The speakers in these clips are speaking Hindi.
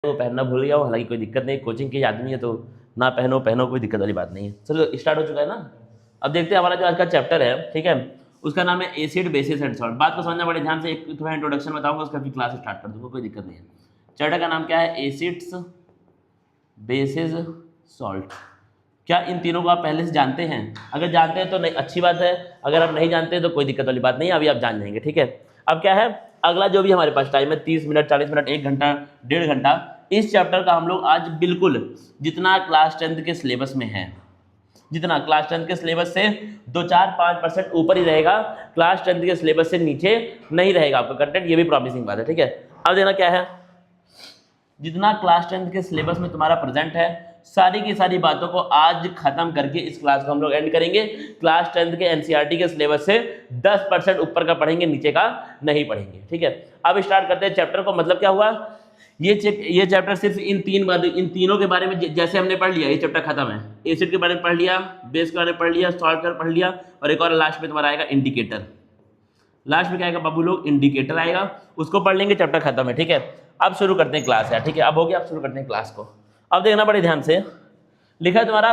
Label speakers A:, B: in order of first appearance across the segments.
A: वो पहनना भूल गया हो, हालांकि कोई दिक्कत नहीं, कोचिंग के आदमी है तो ना पहनो पहनो, कोई दिक्कत वाली बात नहीं है। चलो स्टार्ट हो चुका है ना। अब देखते हैं हमारा जो आज का चैप्टर है, ठीक है, उसका नाम है एसिड बेसिस एंड सॉल्ट। बात को समझना बड़े ध्यान से, एक थोड़ा इंट्रोडक्शन बताऊंगा, उसका फिर क्लास स्टार्ट कर दूंगा, कोई दिक्कत नहीं है। चैप्टर का नाम क्या है? Acids bases salt. क्या इन तीनों को आप पहले से जानते हैं? अगर जानते हैं तो नहीं, अच्छी बात है, अगर आप नहीं जानते तो कोई दिक्कत वाली बात नहीं है, अभी आप जान जाएंगे, ठीक है। अब क्या है, अगला जो भी हमारे पास टाइम है 30 मिनट, 40 मिनट, 1 घंटा, 1.5 घंटा, इस चैप्टर का हम लोग आज बिल्कुल जितना क्लास 10th के सिलेबस में है, जितना क्लास 10th के सिलेबस से 2-4-5% ऊपर ही रहेगा, क्लास 10th के सिलेबस से नीचे नहीं रहेगा आपका कंटेंट, ये भी प्रॉमिसिंग बात है, ठीक है। अब देखना क्या है, जितना क्लास 10th के सिलेबस में तुम्हारा प्रेजेंट है, सारी की सारी बातों को आज खत्म करके इस क्लास को हम लोग एंड करेंगे। क्लास 10th के एनसीईआरटी के सिलेबस से 10% ऊपर का पढ़ेंगे, नीचे का नहीं पढ़ेंगे, ठीक है। अब स्टार्ट करते हैं चैप्टर को। मतलब क्या हुआ, ये चैप्टर सिर्फ इन तीनों के बारे में जैसे हमने पढ़ लिया, ये चैप्टर खत्म है। एसिड के बारे में पढ़ लिया, बेस के बारे में पढ़ लिया, सॉल्ट का पढ़ लिया, और एक और लास्ट में तुम्हारा आएगा इंडिकेटर। लास्ट में क्या आएगा बाबू लोग? इंडिकेटर आएगा, उसको पढ़ लेंगे, चैप्टर खत्म है, ठीक है। अब शुरू करते हैं क्लास यार, ठीक है। अब हो गया, अब शुरू करते हैं क्लास को। अब देखना बड़े ध्यान से, लिखा है तुम्हारा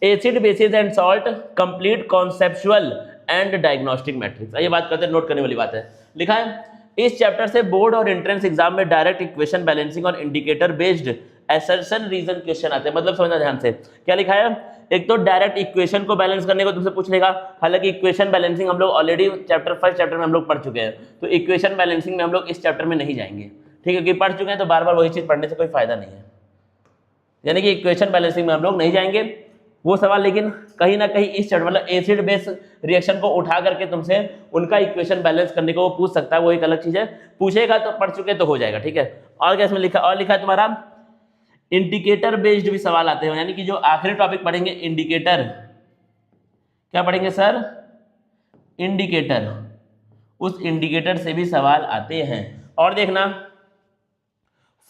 A: acid basis and salt complete conceptual and diagnostic matrix. ये बात करते हैं, नोट करने वाली बात है। लिखा है इस चैप्टर से बोर्ड और एंट्रेंस एग्जाम में डायरेक्ट इक्वेशन बैलेंसिंग और indicator based assertion reason question आते हैं। मतलब समझना ध्यान से, क्या लिखा है, एक तो डायरेक्ट इक्वेशन को बैलेंस करने को तुमसे पूछ लेगा, हालांकि इक्वेशन बैलेंसिंग हम लोग ऑलरेडी फर्स्ट चैप्टर में हम लोग पढ़ चुके हैं, तो इक्वेशन बैलेंसिंग में हम लोग इस चैप्टर में नहीं जाएंगे, ठीक है, क्योंकि पढ़ चुके हैं तो बार बार वही चीज पढ़ने से कोई फायदा नहीं है, यानी कि इक्वेशन बैलेंसिंग में हम लोग नहीं जाएंगे वो सवाल। लेकिन कहीं ना कहीं इस चैप्टर मतलब एसिड बेस रिएक्शन को उठा करके तुमसे उनका इक्वेशन बैलेंस करने को वो पूछ सकता है, वो एक अलग चीज है, पूछेगा तो पढ़ चुके तो हो जाएगा, ठीक है। और क्या इसमें लिखा, और लिखा है तुम्हारा इंडिकेटर बेस्ड भी सवाल आते हैं, यानी कि जो आखिरी टॉपिक पढ़ेंगे इंडिकेटर, क्या पढ़ेंगे सर? इंडिकेटर, उस इंडिकेटर से भी सवाल आते हैं। और देखना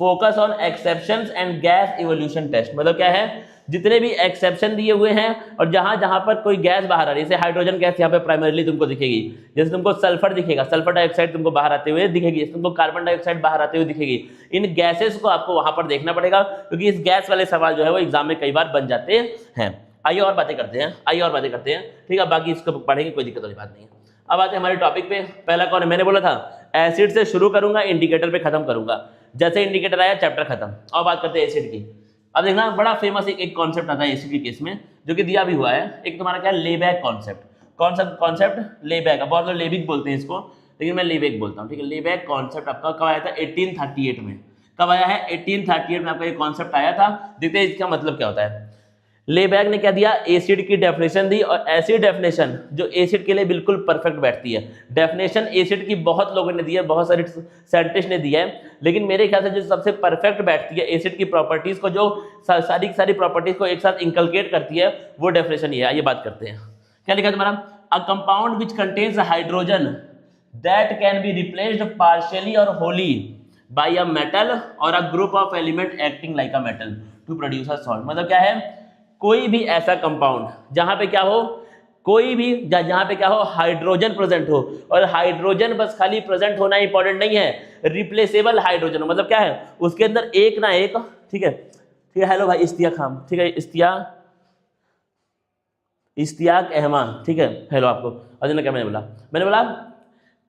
A: focus on exceptions and gas evolution test. मतलब क्या है, जितने भी एक्सेप्शन दिए हुए हैं और जहां जहां पर कोई गैस बाहर आ रही है, जैसे हाइड्रोजन गैस यहाँ पे प्राइमरीली तुमको दिखेगी, जैसे तुमको सल्फर दिखेगा, सल्फर डाइऑक्साइड तुमको बाहर आते हुए दिखेगी, जैसे तुमको कार्बन डाइऑक्साइड बाहर आते हुए दिखेगी, इन गैसेस को आपको वहां पर देखना पड़ेगा, क्योंकि इस गैस वाले सवाल जो है वो एग्जाम में कई बार बन जाते हैं। आइए और बातें करते हैं, ठीक है, बाकी इसको पढ़ेंगे, कोई दिक्कत वाली बात नहीं है। अब आते हैं हमारे टॉपिक पे। पहला कौन है? मैंने बोला था एसिड से शुरू करूंगा, इंडिकेटर पे खत्म करूंगा, जैसे इंडिकेटर आया चैप्टर खत्म। और बात करते हैं एसिड की। अब देखना बड़ा फेमस एक कॉन्सेप्ट आता है एसिड के केस में, जो कि दिया भी हुआ है, एक तुम्हारा क्या है, लेबैक कॉन्सेप्ट। कॉन्सेप्ट लेबैक, बहुत लोग लेबिक बोलते हैं इसको, लेकिन मैं लेबैक बोलता हूँ, ठीक है। लेबैक कॉन्सेप्ट आपका कब आया था? 1838 में। कब आया है? 1838 में आपका ये कॉन्सेप्ट आया था। देखते हैं इसका मतलब क्या होता है। लेबैक ने क्या दिया? एसिड की डेफिनेशन दी, और ऐसी डेफिनेशन जो एसिड के लिए बिल्कुल परफेक्ट बैठती है। डेफिनेशन एसिड की बहुत लोगों ने दी है, बहुत सारे साइंटिस्ट ने दिया है, लेकिन मेरे ख्याल से जो सबसे परफेक्ट बैठती है एसिड की प्रॉपर्टीज को, जो सारी की सारी प्रॉपर्टीज को एक साथ इंकलकेट करती है, वो डेफिनेशन ये है। ये बात करते हैं, क्या लिखा है तुम्हारा? A compound which contains hydrogen that can be replaced partially or wholly by a metal or a group of element acting like a metal to produce a salt. मतलब क्या है, कोई भी ऐसा कंपाउंड जहां पे क्या हो, कोई भी जहां पे क्या हो, हाइड्रोजन प्रेजेंट हो, और हाइड्रोजन बस खाली प्रेजेंट होना इंपॉर्टेंट नहीं है, रिप्लेसेबल हाइड्रोजन हो। मतलब क्या है, उसके अंदर एक ना एक, ठीक है, ठीक है, हेलो भाई इस्तिया खाम, ठीक है, इस्तियाक अहमान, ठीक है, हेलो आपको। और क्या मैंने बोला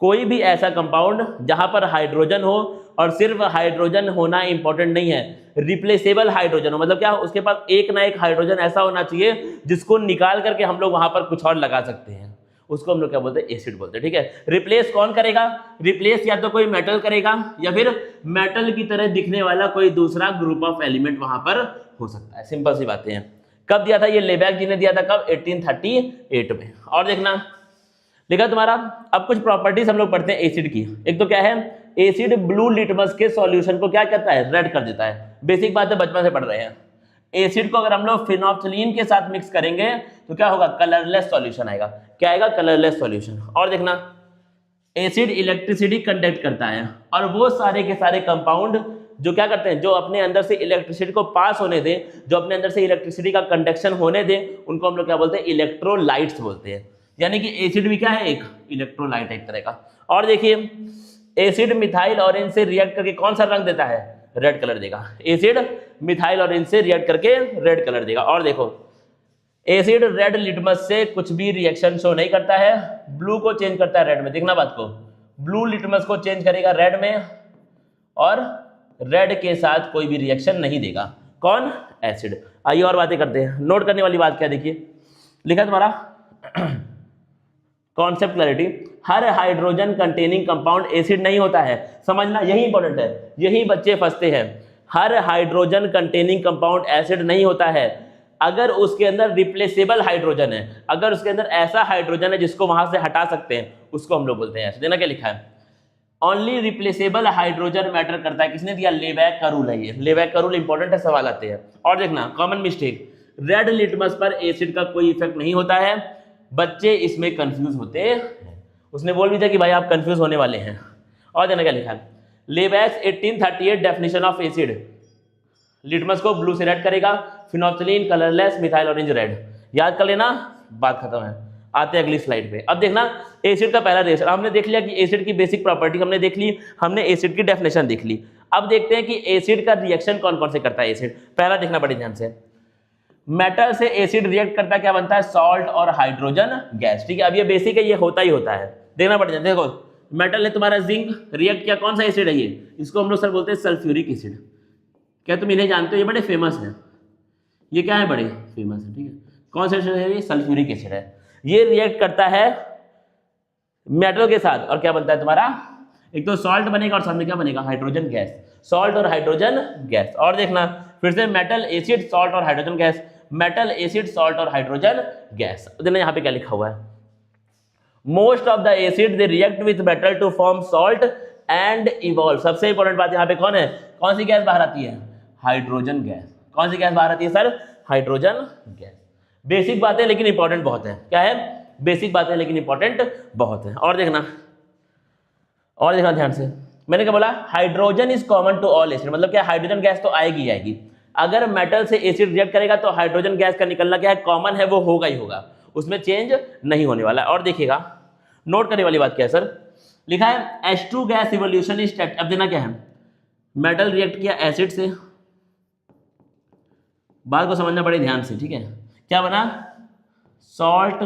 A: कोई भी ऐसा कंपाउंड जहां पर हाइड्रोजन हो, और सिर्फ हाइड्रोजन होना इंपॉर्टेंट नहीं है, रिप्लेसेबल हाइड्रोजन हो। मतलब क्या, उसके पास एक ना एक हाइड्रोजन ऐसा होना चाहिए जिसको निकाल करके हम लोग वहां पर कुछ और लगा सकते हैं, उसको हम लोग क्या बोलते हैं? एसिड बोलते हैं, ठीक है। रिप्लेस कौन करेगा? रिप्लेस या तो कोई मेटल करेगा, या फिर मेटल की तरह दिखने वाला कोई दूसरा ग्रुप ऑफ एलिमेंट वहां पर हो सकता है। सिंपल सी बातें हैं। कब दिया था ये? लेबैक जी ने दिया था। कब? 1838 में। और देखना लिखा तुम्हारा, अब कुछ प्रॉपर्टीज हम लोग पढ़ते हैं एसिड की। एक तो क्या है, एसिड ब्लू लिटमस के सॉल्यूशन को क्या करता है? रेड कर देता है। बेसिक बात है, बचपन से पढ़ रहे हैं। एसिड को अगर हम लोग फिनोल्फ्थालीन के साथ मिक्स करेंगे तो क्या होगा? कलरलेस सॉल्यूशन आएगा। क्या आएगा? Colourless solution. और देखना, एसिड इलेक्ट्रिसिटी कंडक्ट करता है, और वो सारे के सारे कंपाउंड जो क्या करते हैं, जो अपने अंदर से इलेक्ट्रिसिटी को पास होने दें, जो अपने अंदर से इलेक्ट्रिसिटी का कंडक्शन होने दें, उनको हम लोग क्या बोलते हैं? इलेक्ट्रोलाइट्स बोलते हैं। यानी कि एसिड भी क्या है? एक इलेक्ट्रोलाइट एक तरह का। और देखिए, एसिड मिथाइल ऑरेंज से रिएक्ट करके कौन सा रंग देता है? रेड कलर देगा। एसिड मिथाइल ऑरेंज से रिएक्ट करके रेड कलर देगा। और देखो एसिड रेड लिटमस से कुछ भी रिएक्शन शो नहीं करता है, ब्लू को चेंज करता है रेड में। देखना बात को, ब्लू लिटमस को चेंज करेगा रेड में और रेड के साथ कोई भी रिएक्शन नहीं देगा। कौन? एसिड। आइए और बातें करते हैं। नोट करने वाली बात क्या है, देखिए लिखा तुम्हारा कॉन्सेप्ट क्लैरिटी, हर हाइड्रोजन कंटेनिंग कंपाउंड एसिड नहीं होता है। समझना, यही इंपॉर्टेंट है, यही बच्चे फंसते हैं। हर हाइड्रोजन कंटेनिंग कंपाउंड एसिड नहीं होता है। अगर उसके अंदर रिप्लेसेबल हाइड्रोजन है, अगर उसके अंदर ऐसा हाइड्रोजन है जिसको वहां से हटा सकते हैं, उसको हम लोग बोलते हैं एसिड। देखना क्या लिखा है, ओनली रिप्लेसेबल हाइड्रोजन मैटर करता है। किसने दिया? लेवैक का रूल है ये। लेवैक का रूल इंपॉर्टेंट है, सवाल आते हैं। और देखना कॉमन मिस्टेक, रेड लिटमस पर एसिड का कोई इफेक्ट नहीं होता है। बच्चे इसमें कंफ्यूज होते हैं। उसने बोल भी दिया कि भाई आप कंफ्यूज होने वाले हैं। और देखना क्या लिखा है, लेवैक्स 1838 डेफिनेशन ऑफ एसिड, लिटमस को ब्लू से रेड करेगा, phenolphthalein colourless, methyl orange red. याद कर लेना, बात खत्म है। आते हैं अगली स्लाइड पे। अब देखना एसिड का पहला रिएक्शन हमने देख लिया कि एसिड की बेसिक प्रॉपर्टी हमने देख ली, हमने एसिड की डेफिनेशन देख ली। अब देखते हैं कि एसिड का रिएक्शन कौन कौन से करता है एसिड। पहला देखना बड़े ध्यान से, मेटल से एसिड रिएक्ट करता क्या बनता है? सॉल्ट और हाइड्रोजन गैस। ठीक है, अब ये बेसिक है, ये होता ही होता है। देखना पड़ जाए, देखो मेटल है तुम्हारा जिंक, रिएक्ट किया, कौन सा एसिड है ये? इसको हम लोग सर बोलते हैं सल्फ्यूरिक एसिड। क्या तुम इन्हें जानते हो? ये बड़े फेमस है। ये क्या है? बड़े फेमस है। ठीक है, कौन सा एसिड है ये? सल्फ्यूरिक एसिड है। ये रिएक्ट करता है मेटल के साथ और क्या बनता है तुम्हारा? एक तो सॉल्ट बनेगा और साथ में क्या बनेगा? Hydrogen gas. सॉल्ट और हाइड्रोजन गैस। और देखना फिर से, मेटल एसिड सॉल्ट और hydrogen gas, metal acid salt और हाइड्रोजन गैस। देखना यहाँ पे क्या लिखा हुआ है, most of the acid they react with metal to form salt and evolve. सबसे इंपॉर्टेंट बात यहाँ पे कौन है? कौन सी गैस बाहर आती है? Hydrogen gas. कौन सी गैस बाहर आती है सर? Hydrogen gas. बेसिक बातें लेकिन इंपॉर्टेंट बहुत है। क्या है? बेसिक बातें लेकिन इंपॉर्टेंट बहुत है। और देखना ध्यान से, मैंने क्या बोला? Hydrogen is common to all acid, मतलब क्या हाइड्रोजन गैस तो आएगी ही आएगी। अगर मेटल से एसिड रिएक्ट करेगा तो हाइड्रोजन गैस का निकलना क्या है? कॉमन है, वो होगा ही होगा, उसमें चेंज नहीं होने वाला है। और देखिएगा, नोट करने वाली बात क्या है सर, लिखा है H2 गैस इवोल्यूशन इज। अब देना क्या है, मेटल रिएक्ट किया एसिड से, बात को समझना बड़े ध्यान से, ठीक है। क्या बना? Salt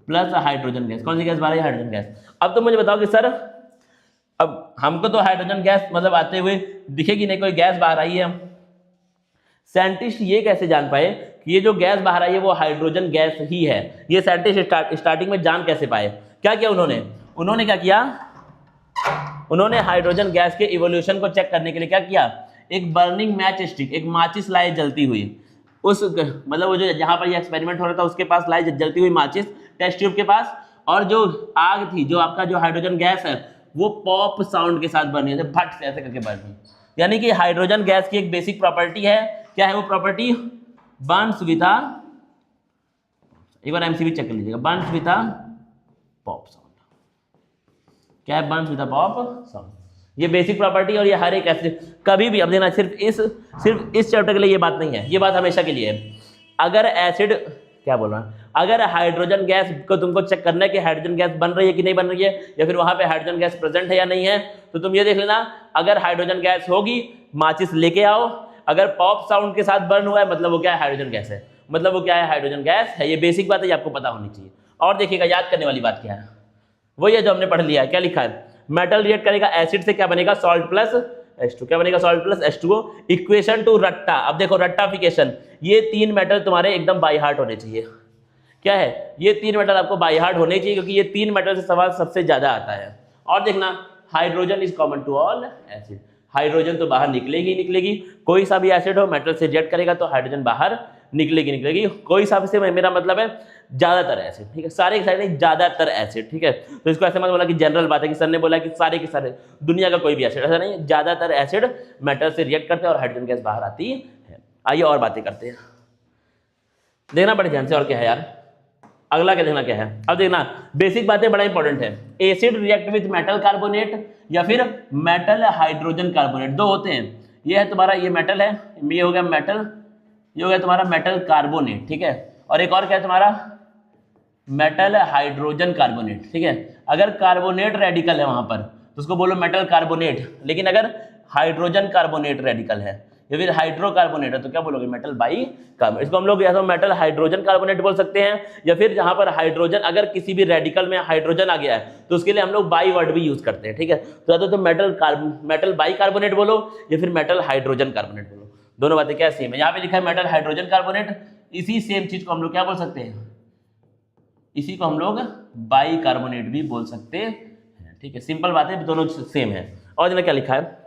A: plus hydrogen gas. कौन सी गैस बाहर? Hydrogen gas. अब तो मुझे बताओ कि सर अब हमको तो हाइड्रोजन गैस मतलब आते हुए दिखेगी नहीं, कोई गैस बाहर आई है। साइंटिस्ट ये कैसे जान पाए कि ये जो गैस बाहर आई है वो हाइड्रोजन गैस ही है? ये साइंटिस्ट स्टार्टिंग में जान कैसे पाए? क्या किया उन्होंने क्या किया? उन्होंने हाइड्रोजन गैस के इवोल्यूशन को चेक करने के लिए क्या किया? एक बर्निंग मैच स्टिक, एक माचिस लाई जलती हुई, उस मतलब वो जो जहां पर ये एक्सपेरिमेंट हो रहा था उसके पास लाई जलती हुई माचिस टेस्ट ट्यूब के पास, और जो आग थी, जो आपका जो हाइड्रोजन गैस है, वो पॉप साउंड के साथ बर्न हुई, भट से ऐसे करके बर्न हुई। यानी कि हाइड्रोजन गैस की एक बेसिक प्रॉपर्टी है। क्या है वो प्रॉपर्टी? बर्न्स विद अ, एक बार एमसीबी चेक कर लीजिएगा, Burns with a pop sound. क्या है? Burns with a pop sound. ये बेसिक प्रॉपर्टी, और ये हर एक एसिड कभी भी, अब देना सिर्फ इस चैप्टर के लिए ये बात नहीं है, ये बात हमेशा के लिए है। अगर एसिड, क्या बोल रहा है, अगर हाइड्रोजन गैस को तुमको चेक करना है कि हाइड्रोजन गैस बन रही है कि नहीं बन रही है, या फिर वहां पे हाइड्रोजन गैस प्रेजेंट है या नहीं है, तो तुम ये देख लेना, अगर हाइड्रोजन गैस होगी माचिस लेके आओ, अगर पॉप साउंड के साथ बर्न हुआ है मतलब वो क्या है? हाइड्रोजन गैस है, मतलब वो क्या है? हाइड्रोजन गैस है। ये बेसिक बात है, ये आपको पता होनी चाहिए। और देखिएगा, याद करने वाली बात क्या है, वही है जो हमने पढ़ लिया है। क्या लिखा है? मेटल रिएक्ट करेगा एसिड से, क्या बनेगा? Salt plus H2। क्या बनेगा? Salt plus H2O। Equation two रट्टा। अब देखो रट्टाफिकेशन, ये तीन मेटल तुम्हारे एकदम बाय हार्ट होने चाहिए। क्या है? ये तीन मेटल आपको बाय हार्ट होने चाहिए, क्योंकि ये तीन मेटल से सवाल सबसे ज्यादा आता है। और देखना, hydrogen is common to all acid. Hydrogen तो बाहर निकलेगी, कोई सा भी एसिड हो मेटल से रिएक्ट करेगा तो हाइड्रोजन बाहर निकलेगी। कोई सा से मेरा मतलब है ज्यादातर एसिड, ठीक है, सारे के सारे ज्यादातर एसिड, ठीक है। तो इसको ऐसे मत बोला कि जनरल बात है कि सर ने बोला कि सारे के सारे दुनिया का कोई भी एसिड, ऐसा नहीं, ज्यादातर एसिड मेटल से रिएक्ट करते हैं और हाइड्रोजन गैस बाहर आती है। आइए और बातें करते हैं, देखना बड़े ध्यान से। और क्या है यार, अगला क्या देखना क्या है? अब देखना, बेसिक बातें बड़ा इंपॉर्टेंट है। Acid react with metal carbonate या फिर मेटल हाइड्रोजन कार्बोनेट, दो होते हैं। ये है तुम्हारा, ये मेटल है, ये हो गया मेटल, ये हो गया तुम्हारा मेटल कार्बोनेट, ठीक है। और एक और क्या है तुम्हारा? मेटल हाइड्रोजन कार्बोनेट, ठीक है। अगर कार्बोनेट रेडिकल है वहां पर तो उसको बोलो मेटल कार्बोनेट, लेकिन अगर हाइड्रोजन कार्बोनेट रेडिकल है या फिर हाइड्रोकार्बोनेट है तो क्या बोलोगे, मेटल बाई कार्बोनेट। इसको हम लोग या तो मेटल हाइड्रोजन कार्बोनेट बोल सकते हैं, या फिर जहां पर हाइड्रोजन अगर किसी भी रेडिकल में हाइड्रोजन आ गया है तो उसके लिए हम लोग बाई वर्ड भी यूज करते हैं, ठीक है। तो या तो मेटल बाई कार्बोनेट बोलो या फिर मेटल हाइड्रोजन कार्बोनेट बोलो, दोनों बातें क्या सेम है। यहाँ पे लिखा है मेटल हाइड्रोजन कार्बोनेट, इसी सेम चीज को हम लोग क्या बोल सकते हैं, इसी को हम लोग बाई कार्बोनेट भी बोल सकते हैं, ठीक है। सिंपल बात है, दोनों सेम है। और क्या लिखा है,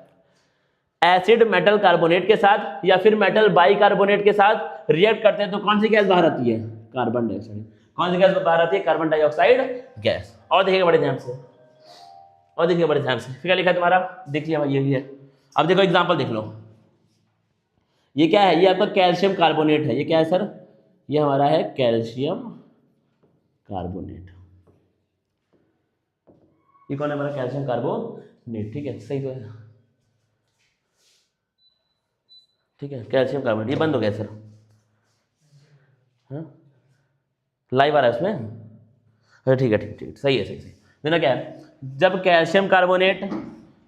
A: एसिड मेटल कार्बोनेट के साथ या फिर मेटल बाई कार्बोनेट के साथ रिएक्ट करते हैं तो कौन सी गैस बाहर आती है, कार्बन डाइऑक्साइड। कौन सी गैस बाहर आती है, कार्बन डाइऑक्साइड गैस। और देखिएगा बड़े ध्यान से, और देखिए बड़े ध्यान से, फिर क्या लिखा है तुम्हारा, देख लिया ये भी है। अब देखो एग्जांपल देख लो, ये क्या है, ये आपका कैल्शियम कार्बोनेट है। ये क्या है सर, ये हमारा है कैल्शियम कार्बोनेट। ये कौन है हमारा, कैल्शियम कार्बोनेट, ठीक है, सही तो है, ठीक है, कैल्शियम कार्बोनेट। ये बंद हो गया सर, हाँ लाइव आ रहा है उसमें, अरे ठीक है, ठीक ठीक, सही है, सही सही। देखना क्या है, जब कैल्शियम कार्बोनेट,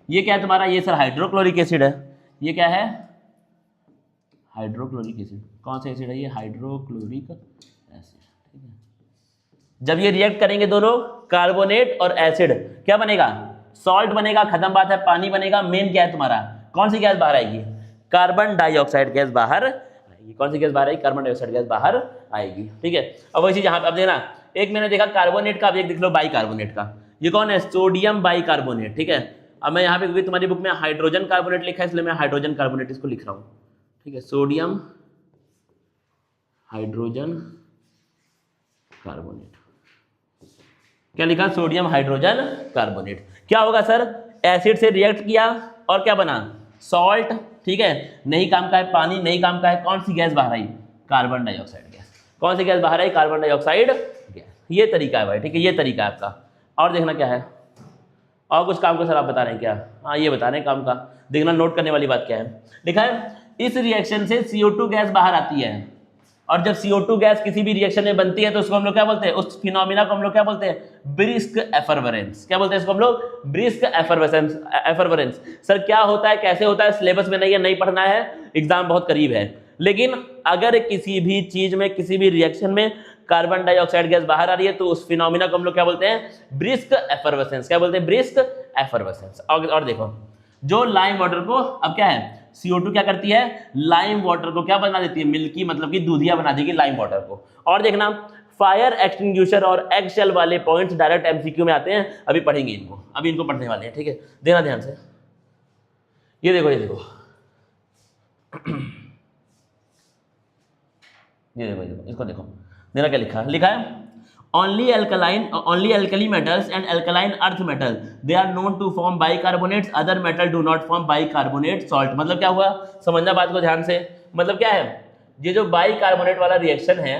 A: ये क्या है तुम्हारा, ये सर हाइड्रोक्लोरिक एसिड है। ये क्या है, हाइड्रोक्लोरिक एसिड। कौन सा एसिड है ये, हाइड्रोक्लोरिक एसिड, ठीक है। जब ये रिएक्ट करेंगे दोनों कार्बोनेट और एसिड, क्या बनेगा, सॉल्ट बनेगा, खत्म बात है, पानी बनेगा। मेन क्या है तुम्हारा, कौन सी गैस बाहर आएगी, कार्बन डाइऑक्साइड गैस बाहर आएगी। कौन सी गैस बाहर आएगी, कार्बन डाइऑक्साइड गैस बाहर आएगी, ठीक है। अब वैसे जहां पे अब देखना, एक मैंने देखा कार्बोनेट का, अब एक देख लो बाई कार्बोनेट का। ये कौन है, सोडियम बाई कार्बोनेट, ठीक है। अब मैं यहाँ पे, क्योंकि तुम्हारी बुक में हाइड्रोजन कार्बोनेट लिखा है इसलिए मैं हाइड्रोजन कार्बोनेट इसको लिख रहा हूँ, ठीक है। सोडियम हाइड्रोजन कार्बोनेट, क्या लिखा, सोडियम हाइड्रोजन कार्बोनेट। क्या होगा सर, एसिड से रिएक्ट किया और क्या बना, सॉल्ट, ठीक है। नहीं काम का है पानी, नहीं काम का है, कौन सी गैस बाहर आई, कार्बन डाइऑक्साइड गैस। कौन सी गैस बाहर आई, कार्बन डाइऑक्साइड गैस। ये तरीका है भाई, ठीक है, ये तरीका है आपका। और देखना क्या है, और कुछ काम को सर आप बता रहे हैं क्या, हाँ ये बता रहे हैं काम का। देखना नोट करने वाली बात क्या है, लिखा है इस रिएक्शन से CO2 गैस बाहर आती है, और जब CO2 गैस किसी भी रिएक्शन में बनती है तो उसको हम लोग क्या बोलते हैं, उस फिनोमिना को हम लोग क्या बोलते हैं, ब्रिस्क एफरवेरेंस। क्या बोलते हैं इसको हम लोग, ब्रिस्क एफरवेरेंस। सर क्या होता है, कैसे होता है, सिलेबस में नहीं है, नहीं पढ़ना है, एग्जाम बहुत करीब है। लेकिन अगर किसी भी चीज में, किसी भी रिएक्शन में कार्बन डाइऑक्साइड गैस बाहर आ रही है तो उस फिनोमिना को हम लोग क्या बोलते हैं, ब्रिस्क एफरवेसेंस। क्या बोलते हैं, ब्रिस्क एफरवेसेंस। और देखो, जो लाइम वाटर को, अब क्या है, CO2 क्या करती है, लाइम वाटर को क्या बना देती है, मिल्की, मतलब कि दूधिया बना देगी लाइम वाटर को। और देखना, फायर एक्सटिंग्विशर और एग शेल वाले पॉइंट्स डायरेक्ट MCQ में आते हैं, अभी पढ़ेंगे इनको, अभी इनको पढ़ने वाले हैं, ठीक है। देना ध्यान से, ये देखो, ये देखो, ये देखो, इसको देखो, देना क्या लिखा है, लिखा है only alkali metals and alkaline earth metal they are known to form bicarbonates, other metal do not form bicarbonate salt। मतलब क्या हुआ, समझना बात को ध्यान से। मतलब क्या है, ये जो बाइकार्बोनेट वाला रिएक्शन है,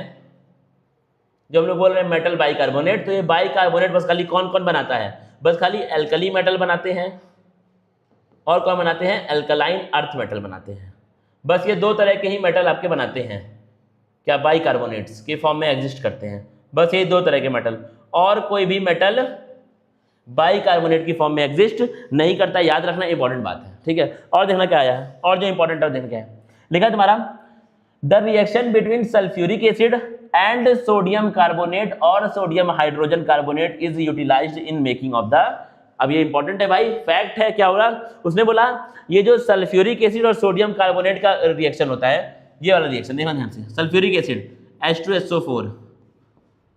A: जो हम लोग बोल रहे हैं मेटल बाइकार्बोनेट, तो ये बाइकार्बोनेट बस खाली कौन कौन बनाता है, बस खाली एल्कली मेटल बनाते हैं, और कौन बनाते हैं, एल्कलाइन अर्थ मेटल बनाते हैं। बस ये दो तरह के ही मेटल आपके बनाते हैं, क्या बाइकार्बोनेट्स के फॉर्म में एग्जिस्ट करते हैं, बस ये दो तरह के मेटल, और कोई भी मेटल बाइकार्बोनेट की फॉर्म में एग्जिस्ट नहीं करता। याद रखना, इंपॉर्टेंट बात है, ठीक है। और देखना क्या आया है, और जो इंपॉर्टेंट है देखना क्या है, लिखा है तुम्हारा the reaction between sulphuric acid and sodium carbonate और sodium hydrogen carbonate is utilised in making of the. अब ये इंपॉर्टेंट है भाई, फैक्ट है। क्या होगा, उसने बोला ये जो सल्फ्यूरिक एसिड और सोडियम कार्बोनेट का रिएक्शन होता है, ये वाला रिएक्शन देखना ध्यान से, सल्फ्यूरिक एसिड H2SO4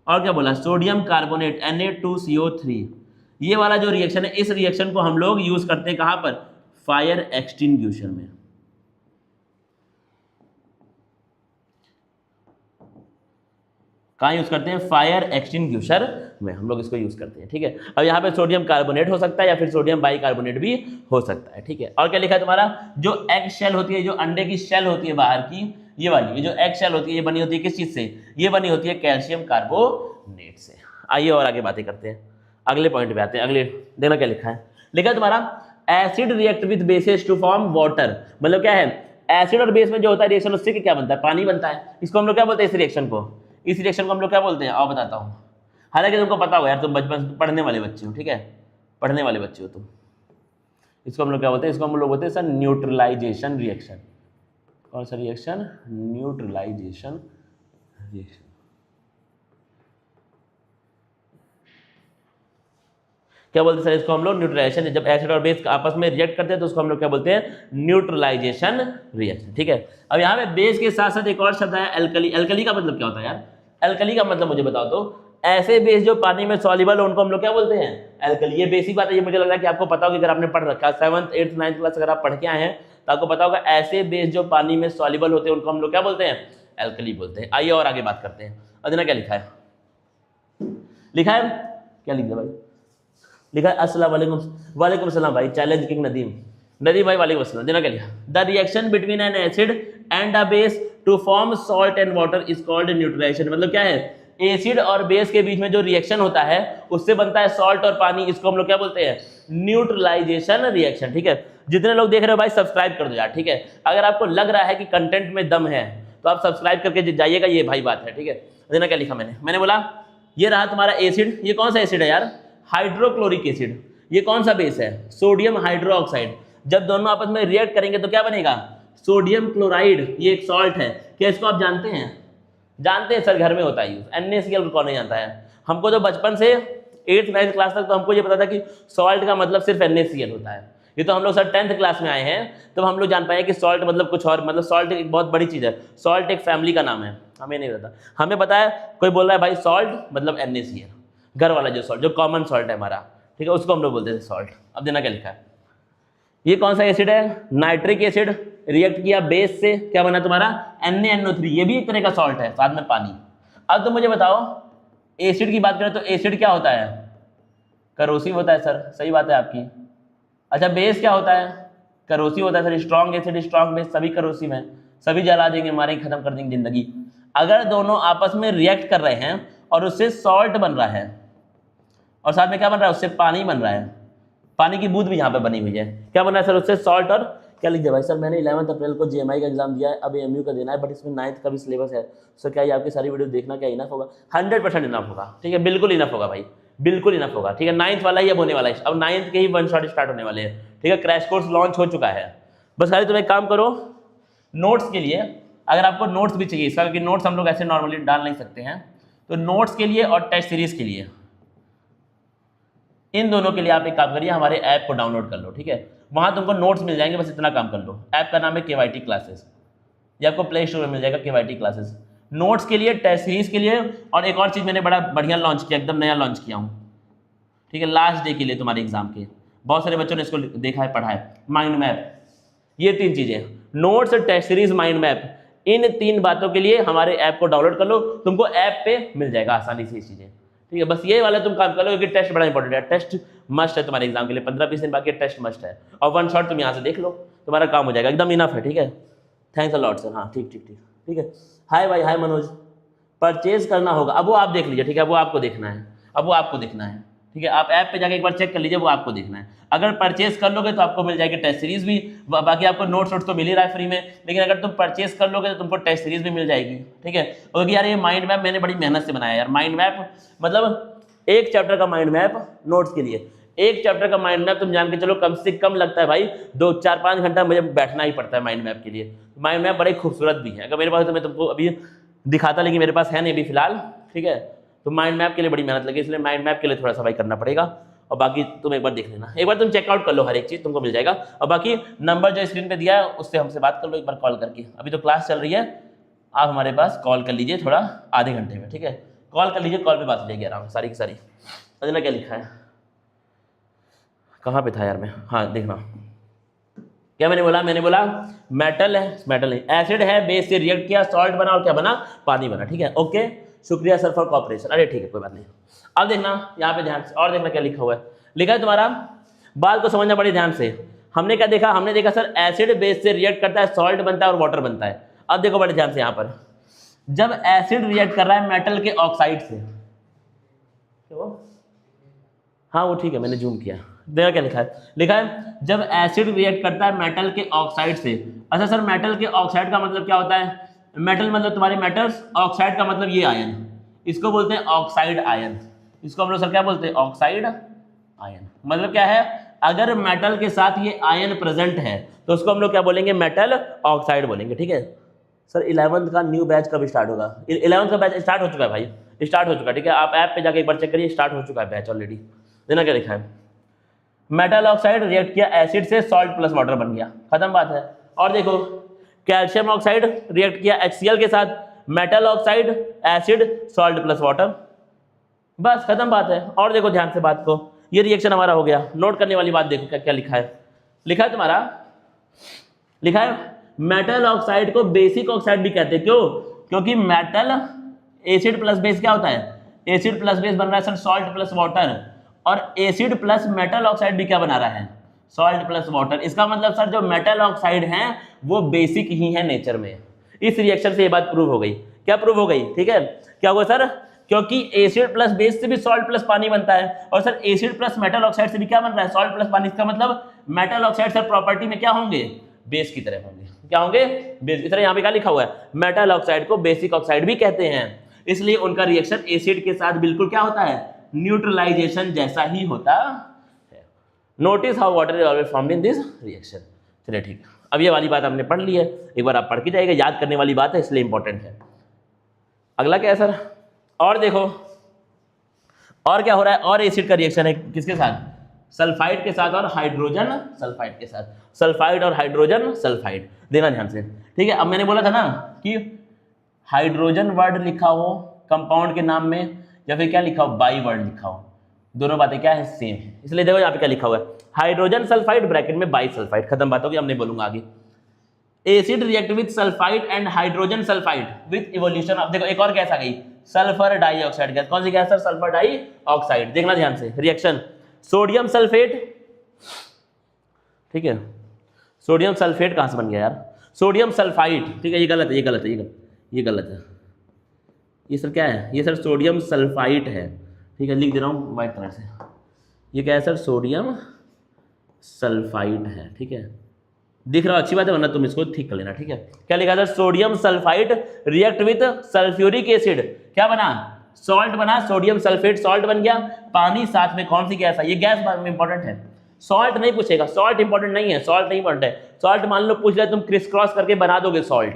A: और क्या बोला, सोडियम कार्बोनेट Na2CO3, ये वाला जो रिएक्शन है, इस रिएक्शन को हम लोग यूज करते हैं कहां पर, फायर एक्सटिंग्विशर में। कहाँ यूज करते हैं, फायर एक्सटिंग्विशर में हम लोग इसको यूज करते हैं, ठीक है। अब यहाँ पे सोडियम कार्बोनेट हो सकता है या फिर सोडियम बाइकार्बोनेट भी हो सकता है, ठीक है। और क्या लिखा है तुम्हारा, जो एग शेल होती है, जो अंडे की शेल होती है बाहर की, ये वाली, ये जो एग शेल होती है, ये बनी होती है किस चीज से, ये बनी होती है कैल्शियम कार्बोनेट से। आइए और आगे बातें करते हैं, अगले पॉइंट पे आते हैं। अगले देखना क्या लिखा है, लिखा है तुम्हारा acid react with bases to form water. मतलब क्या है, एसिड और बेस में जो होता है रिएक्शन, उससे क्या बनता है, पानी बनता है। इसको हम लोग क्या बोलते हैं, इस रिएक्शन को, इस रिएक्शन को हम लोग क्या बोलते हैं, आओ बताता हूँ। हालांकि तुमको पता हो यार, तुम बचपन पढ़ने वाले बच्चे हो, ठीक है, पढ़ने वाले बच्चे हो तुम। इसको हम लोग क्या बोलते हैं, इसको हम लोग बोलते हैं सर न्यूट्रलाइजेशन रिएक्शन। कौन सा रिएक्शन, न्यूट्रलाइजेशन रिएक्शन। क्या बोलते हैं सर इसको हम लोग, न्यूट्रलाइजेशन। जब एसिड और बेस आपस में रिएक्ट करते हैं तो उसको हम लोग क्या बोलते हैं, न्यूट्रलाइजेशन रिएक्शन। ठीक है, अब यहाँ पे बेस के साथ साथ एक और शब्द है एल्कली। एल्कली का मतलब क्या होता है यार, एल्कली का मतलब मुझे बताओ तो। ऐसे बेस जो पानी में सॉल्युबल हो उनको हम लोग क्या बोलते हैं, एल्कली। ये बेसिक बात है, ये मुझे लग रहा है कि आपको पता होगा, अगर आपने पढ़ रखा है 7th 8th 9th क्लास अगर आप पढ़ के आए हैं तो आपको पता होगा ऐसे बेस जो पानी में सॉल्युबल होते हैं उनको हम लोग क्या बोलते हैं, एल्कली बोलते हैं। आइए और आगे बात करते हैं। अदना क्या लिखा है, लिखा है क्या लिख दिया भाई, लिखा है अस्सलाम वालेकुम, वालेकुम सलाम भाई, चैलेंज किंग नदीम, नदीम भाई वालेकुम अस्सलाम। देना क्या लिखा, the reaction between an acid and a base to form salt and water is called neutralization. मतलब क्या है, एसिड और बेस के बीच में जो रिएक्शन होता है उससे बनता है सॉल्ट और पानी, इसको हम लोग क्या बोलते हैं, न्यूट्रलाइजेशन रिएक्शन। ठीक है, जितने लोग देख रहे हो भाई सब्सक्राइब कर दो यार। ठीक है, अगर आपको लग रहा है कि कंटेंट में दम है तो आप सब्सक्राइब करके जाइएगा, ये भाई बात है। ठीक है, देना क्या लिखा मैंने बोला ये रहा तुम्हारा एसिड, ये कौन सा एसिड है यार, हाइड्रोक्लोरिक एसिड। ये कौन सा बेस है, सोडियम हाइड्रोक्साइड। जब दोनों आपस में रिएक्ट करेंगे तो क्या बनेगा, सोडियम क्लोराइड। ये एक सॉल्ट है, क्या इसको आप जानते हैं, जानते हैं सर, घर में होता है यूज। NaCl कौन नहीं जानता है, हमको तो बचपन से 8th 9th क्लास तक तो हमको ये पता था कि सॉल्ट का मतलब सिर्फ NaCl होता है। ये तो हम लोग सर 10th क्लास में आए हैं तब हम लोग जान पाए कि सॉल्ट मतलब कुछ और, मतलब सॉल्ट एक बहुत बड़ी चीज़ है, सॉल्ट एक फैमिली का नाम है। हमें नहीं पता, हमें पता है कोई बोल रहा है भाई सॉल्ट मतलब NaCl, घर वाला जो सॉल्ट, जो कॉमन सॉल्ट है हमारा, ठीक है, उसको हम लोग बोलते थे सॉल्ट। अब देना क्या लिखा है, ये कौन सा एसिड है, नाइट्रिक एसिड, रिएक्ट किया बेस से, क्या बना तुम्हारा NaNO3, ये भी एक तरह का सॉल्ट है, साथ में पानी। अब तो मुझे बताओ एसिड की बात करें तो एसिड क्या होता है, करोसिव होता है सर, सही बात है आपकी। अच्छा बेस क्या होता है, करोसिव होता है sir, strong acid strong base सभी करोसिव हैं, सभी जला देंगे, मारे खत्म कर देंगे जिंदगी। अगर दोनों आपस में रिएक्ट कर रहे हैं और उससे सॉल्ट बन रहा है और साथ में क्या बन रहा है, उससे पानी बन रहा है, पानी की बूंद भी यहाँ पे बनी हुई है, क्या बन रहा है सर, उससे सॉल्ट और क्या लिख दिया भाई सर, मैंने 11 अप्रैल को GMI का एग्जाम दिया है, अब AMU का देना है, बट इसमें 9th का भी सिलेबस है। सर क्या ये आपकी सारी वीडियो देखना क्या इनफ होगा, 100% इनफ होगा। ठीक है, बिल्कुल इनफ होगा भाई, बिल्कुल इनफ होगा। ठीक है, 9th वाला ही अब होने वाला है, अब 9th के ही 1 शॉट स्टार्ट होने वाले हैं। ठीक है, क्रैश कोर्स लॉन्च हो चुका है, बस खाली तुम एक काम करो, नोट्स के लिए अगर आपको नोट्स भी चाहिए इसका, क्योंकि नोट्स हम लोग ऐसे नॉर्मली डाल नहीं सकते हैं, तो नोट्स के लिए और टेस्ट सीरीज के लिए, इन दोनों के लिए आप एक काम करिए, हमारे ऐप को डाउनलोड कर लो। ठीक है, वहां तुमको नोट्स मिल जाएंगे, बस इतना काम कर लो। ऐप का नाम है KYT क्लासेस, ये आपको प्ले स्टोर में मिल जाएगा, KYT क्लासेस। नोट्स के लिए, टेस्ट सीरीज के लिए, और एक और चीज़ मैंने बड़ा बढ़िया लॉन्च किया, एकदम नया लॉन्च किया हूँ। ठीक है, लास्ट डे के लिए तुम्हारे एग्जाम के, बहुत सारे बच्चों ने इसको देखा है, पढ़ा है, माइंड मैप। ये 3 चीज़ें, notes, test series, mind map, इन 3 बातों के लिए हमारे ऐप को डाउनलोड कर लो, तुमको ऐप पे मिल जाएगा आसानी से ये चीज़ें। ठीक है, बस ये वाला तुम काम कर लो, क्योंकि टेस्ट बड़ा इंपॉर्टेंट है, टेस्ट मस्ट है तुम्हारे एग्जाम के लिए, 15-20 दिन बाकी टेस्ट मस्ट है, और 1 शॉट तुम यहाँ से देख लो, तुम्हारा काम हो जाएगा, एकदम इनफ है। ठीक है, थैंक्स अ लॉट सर, हाँ ठीक ठीक ठीक ठीक है। हाय भाई, हाय मनोज, परचेज करना होगा, अब वो आप देख लीजिए। ठीक है, वो आपको देखना है, अब वो आपको देखना है। ठीक है, आप ऐप पे जाके एक बार चेक कर लीजिए, वो आपको देखना है। अगर परचेज कर लोगे तो आपको मिल जाएगी टेस्ट सीरीज भी, बाकी आपको नोट्स तो मिल ही रहा है फ्री में, लेकिन अगर तुम परचेज कर लोगे तो तुमको टेस्ट सीरीज भी मिल जाएगी। ठीक है, क्योंकि यार ये माइंड मैप मैंने बड़ी मेहनत से बनाया यार, माइंड मैप मतलब एक चैप्टर का माइंड मैप नोट्स के लिए, एक चैप्टर का माइंड मैप तुम जान के चलो कम से कम लगता है भाई 2-4-5 घंटा मुझे बैठना ही पड़ता है माइंड मैप के लिए। माइंड मैप बड़े खूबसूरत भी है, अगर मेरे पास तो मैं तुमको अभी दिखाता, लेकिन मेरे पास है नहीं अभी फिलहाल। ठीक है, तो माइंड मैप के लिए बड़ी मेहनत लगी, इसलिए माइंड मैप के लिए थोड़ा सा भाई करना पड़ेगा, और बाकी तुम एक बार देख लेना, एक बार तुम चेकआउट कर लो, हर एक चीज़ तुमको मिल जाएगा। और बाकी नंबर जो स्क्रीन पे दिया है उससे हमसे बात कर लो एक बार कॉल करके, अभी तो क्लास चल रही है, आप हमारे पास कॉल कर लीजिए थोड़ा आधे घंटे में। ठीक है, कॉल कर लीजिए, कॉल पे बात हो जाएगी आराम सारी की सारी। अजना क्या लिखा है, कहाँ पे था यार मैं, हाँ देखना, क्या मैंने बोला मेटल है, मेटल नहीं, एसिड है, बेस से रिएक्ट किया, सॉल्ट बना, और क्या बना, पानी बना। ठीक है, ओके, शुक्रिया सर फॉर कॉपरेशन। अरे ठीक है, कोई बात नहीं। अब देखना यहाँ पे ध्यान से, और देखना क्या लिखा हुआ है, लिखा है तुम्हारा, बात को समझना बड़े ध्यान से। हमने क्या देखा, हमने देखा सर एसिड बेस से रिएक्ट करता है, सॉल्ट बनता है और वाटर बनता है। अब देखो बड़े ध्यान से, यहाँ पर जब एसिड रिएक्ट कर रहा है मेटल के ऑक्साइड से, हाँ वो ठीक है, मैंने जूम किया, देखा क्या लिखा है जब एसिड रिएक्ट करता है मेटल के ऑक्साइड से। अच्छा सर, मेटल के ऑक्साइड का मतलब क्या होता है, मेटल मतलब तुम्हारे मेटल्स, ऑक्साइड का मतलब ये आयन, इसको बोलते हैं ऑक्साइड आयन, इसको हम लोग सर क्या बोलते हैं, ऑक्साइड आयन। मतलब क्या है, अगर मेटल के साथ ये आयन प्रेजेंट है तो उसको हम लोग क्या बोलेंगे, मेटल ऑक्साइड बोलेंगे। ठीक है सर, 11th का न्यू बैच कब स्टार्ट होगा? 11th का बैच स्टार्ट हो चुका है भाई, स्टार्ट हो चुका है। ठीक है, आप ऐप पे जाके एक बार चेक करिए, स्टार्ट हो चुका है बैच ऑलरेडी। देना क्या लिखा है, मेटल ऑक्साइड रिएक्ट किया एसिड से, सॉल्ट प्लस वाटर बन गया, खत्म बात है। और देखो कैल्शियम ऑक्साइड रिएक्ट किया HCl के साथ, metal oxide, acid, salt plus water, बस खत्म बात है। और देखो ध्यान से बात को, ये रिएक्शन हमारा हो गया। नोट करने वाली बात देखो क्या क्या लिखा है, लिखा है तुम्हारा, लिखा है मेटल ऑक्साइड को बेसिक ऑक्साइड भी कहते हैं। क्यों? क्योंकि मेटल एसिड प्लस बेस क्या होता है, एसिड प्लस बेस बन रहा है सर सॉल्ट प्लस वाटर, और एसिड प्लस मेटल ऑक्साइड भी क्या बना रहा है, सॉल्ट प्लस वाटर। इसका मतलब सर जो मेटल ऑक्साइड हैं वो बेसिक ही है नेचर में। इस रिएक्शन से ये बात प्रूव हो गई। क्या प्रूव हो गई? ठीक है, क्या हुआ सर, क्योंकि एसिड प्लस बेस से भी सॉल्ट प्लस पानी बनता है, और sir acid plus metal oxide से भी क्या बन रहा है, सॉल्ट प्लस पानी। इसका मतलब मेटल ऑक्साइड सर प्रॉपर्टी में क्या होंगे, बेस की तरह होंगे। क्या होंगे, बेस की तरह। यहाँ पे क्या लिखा हुआ है, मेटल ऑक्साइड को बेसिक ऑक्साइड भी कहते हैं, इसलिए उनका रिएक्शन एसिड के साथ बिल्कुल क्या होता है, न्यूट्रलाइजेशन जैसा ही होता है। Notice how water is always formed in this reaction. चलिए ठीक है, अब ये वाली बात आपने पढ़ ली है, एक बार आप पढ़ के जाइएगा, याद करने वाली बात है इसलिए इंपॉर्टेंट है। अगला क्या है सर, और देखो और क्या हो रहा है, और एसिड का रिएक्शन है किसके साथ, सल्फाइड के साथ और हाइड्रोजन सल्फाइड के साथ, सल्फाइड और हाइड्रोजन सल्फाइड। देना ध्यान से। ठीक है, अब मैंने बोला था ना कि हाइड्रोजन वर्ड लिखा हो कंपाउंड के नाम में, या फिर क्या लिखा हो, बाई वर्ड लिखा हो, दोनों बातें क्या है, सेम है। इसलिए देखो यहाँ पे क्या लिखा हुआ है, हाइड्रोजन सल्फाइड ब्रैकेट में बाई सल्फाइड, खत्म बात होगी, हमने बोलूंगा आगे। Acid react with sulphide and hydrogen sulphide with evolution of, देखो एक और गैस आ गई, सल्फर डाइऑक्साइड गैस। कौन सी गैस सर, सल्फर डाइऑक्साइड। देखना ध्यान से, रिएक्शन सोडियम सल्फेट, ठीक है, सोडियम सल्फेट कहां से बन गया यार, सोडियम सल्फाइड। ठीक है, ये गलत है, ये गलत है, ये गलत है। ये सर क्या है, ये सर सोडियम सल्फाइट है। ठीक है, लिख दे रहा हूँ व्हाइट कलर से। ये क्या है सर, सोडियम सल्फाइट है। ठीक है, दिख रहा हो, अच्छी बात है, वरना तुम इसको ठीक कर लेना। ठीक है, क्या लिखा sir, sodium sulphide react with sulphuric acid, क्या बना, सॉल्ट बना, सोडियम सल्फेट सॉल्ट बन गया, पानी साथ में कौन सी गैस है, ये गैस में इंपॉर्टेंट है, सॉल्ट नहीं पूछेगा, सॉल्ट इंपॉर्टेंट नहीं है, सॉल्ट नहीं इंपॉर्टेंट है। सॉल्ट मान लो पूछ ले, तुम क्रिस क्रॉस करके बना दोगे सॉल्ट।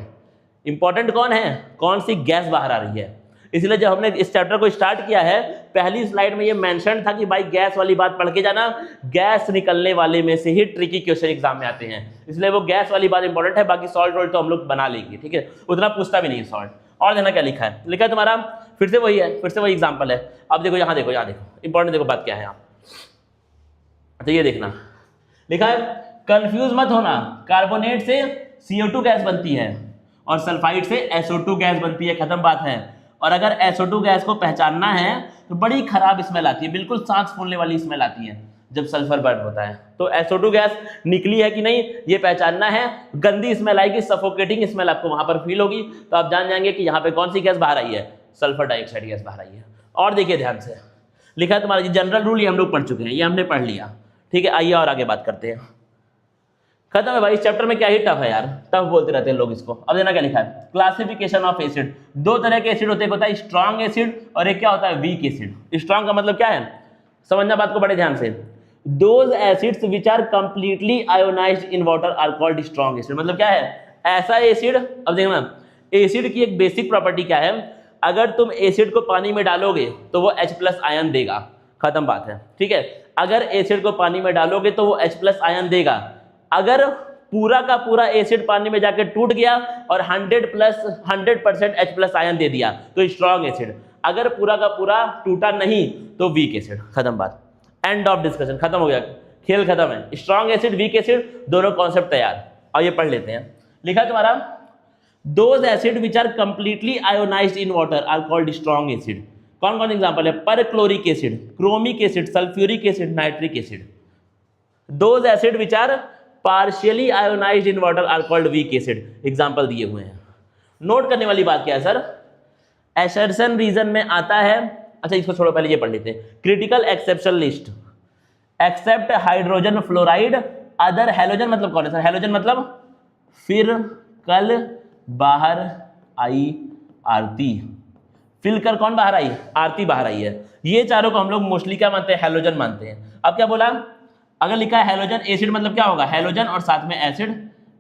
A: इंपॉर्टेंट कौन है, कौन सी गैस बाहर आ रही है। इसलिए जब हमने इस चैप्टर को स्टार्ट किया है, पहली स्लाइड में ये मेंशन था कि भाई गैस वाली बात पढ़ के जाना, गैस निकलने वाले में से ही ट्रिकी क्वेश्चन एग्जाम में आते हैं, इसलिए वो गैस वाली बात इंपॉर्टेंट है, बाकी सॉल्ट वोल्ट तो हम लोग बना लेंगे। ठीक है, उतना पूछता भी नहीं है सॉल्ट। और देना क्या लिखा है, लिखा है तुम्हारा फिर से वही है, फिर से वही एग्जाम्पल है। अब देखो यहाँ देखो, यहाँ देखो, इंपॉर्टेंट देखो बात क्या है यहाँ, तो ये देखना लिखा है, कंफ्यूज मत होना, कार्बोनेट से CO2 गैस बनती है और सल्फाइड से SO2 गैस बनती है, खत्म बात है। और अगर SO2 गैस को पहचानना है तो बड़ी खराब स्मेल आती है, बिल्कुल सांस फूलने वाली स्मेल आती है जब सल्फर बर्न होता है। तो SO2 गैस निकली है कि नहीं ये पहचानना है, गंदी स्मेल आएगी, सफोकेटिंग स्मेल आपको वहां पर फील होगी, तो आप जान जाएंगे कि यहाँ पे कौन सी गैस बाहर आई है, सल्फर डाइऑक्साइड गैस बाहर आई है। और देखिए ध्यान से लिखा है तुम्हारा, जनरल रूल ये हम लोग पढ़ चुके हैं, ये हमने पढ़ लिया। ठीक है, आइए और आगे बात करते हैं। खत्म है भाई, इस चैप्टर में क्या ही टफ है यार, टफ बोलते रहते हैं लोग इसको। अब देना क्या लिखा है, क्लासिफिकेशन ऑफ एसिड। दो तरह के एसिड होते हैं, होता है स्ट्रॉन्ग एसिड और एक क्या होता है, वीक एसिड। स्ट्रॉन्ग का मतलब क्या है, समझना बात को बड़े ध्यान से, those acids which are completely ionized in water are called strong acid. मतलब क्या है, ऐसा एसिड, अब देखना एसिड की एक बेसिक प्रॉपर्टी क्या है, अगर तुम एसिड को पानी में डालोगे तो वो H+ आयन देगा, खत्म बात है। ठीक है, अगर एसिड को पानी में डालोगे तो वो H+ आयन देगा। अगर पूरा का पूरा एसिड पानी में जाकर टूट गया और 100% H+ आयन दे दिया तो स्ट्रॉन्ग एसिड, अगर पूरा का पूरा टूटा नहीं तो वीक एसिड, खत्म बात, एंड ऑफ डिस्कशन, खत्म हो गया, खेल खत्म है। स्ट्रॉन्ग एसिड वीक एसिड दोनों कॉन्सेप्ट तैयार। और ये पढ़ लेते हैं, लिखा तुम्हारा, those acid which are completely ionized in water are called strong acid. कौन कौन एग्जांपल है, perchloric acid, chromic acid, sulphuric acid, nitric acid. Those acid which are partially ionized in water are called weak acid, example दिए हुए हैं। नोट करने वाली बात क्या है सर, एसर्शन रीजन में आता है, अच्छा इसको छोड़ो, पहले ये पढ़ लेते हैं, critical exception list, except hydrogen fluoride other halogen, मतलब कौन है सर, हैलोजन मतलब फिर कल बाहर आई आरती, फिलकर कौन बाहर आई, आरती बाहर आई है। ये चारों को हम लोग मोस्टली क्या मानते हैं, हैलोजन मानते हैं। अब क्या बोला, अगर लिखा है हेलोजन एसिड मतलब क्या होगा, हेलोजन और साथ में एसिड,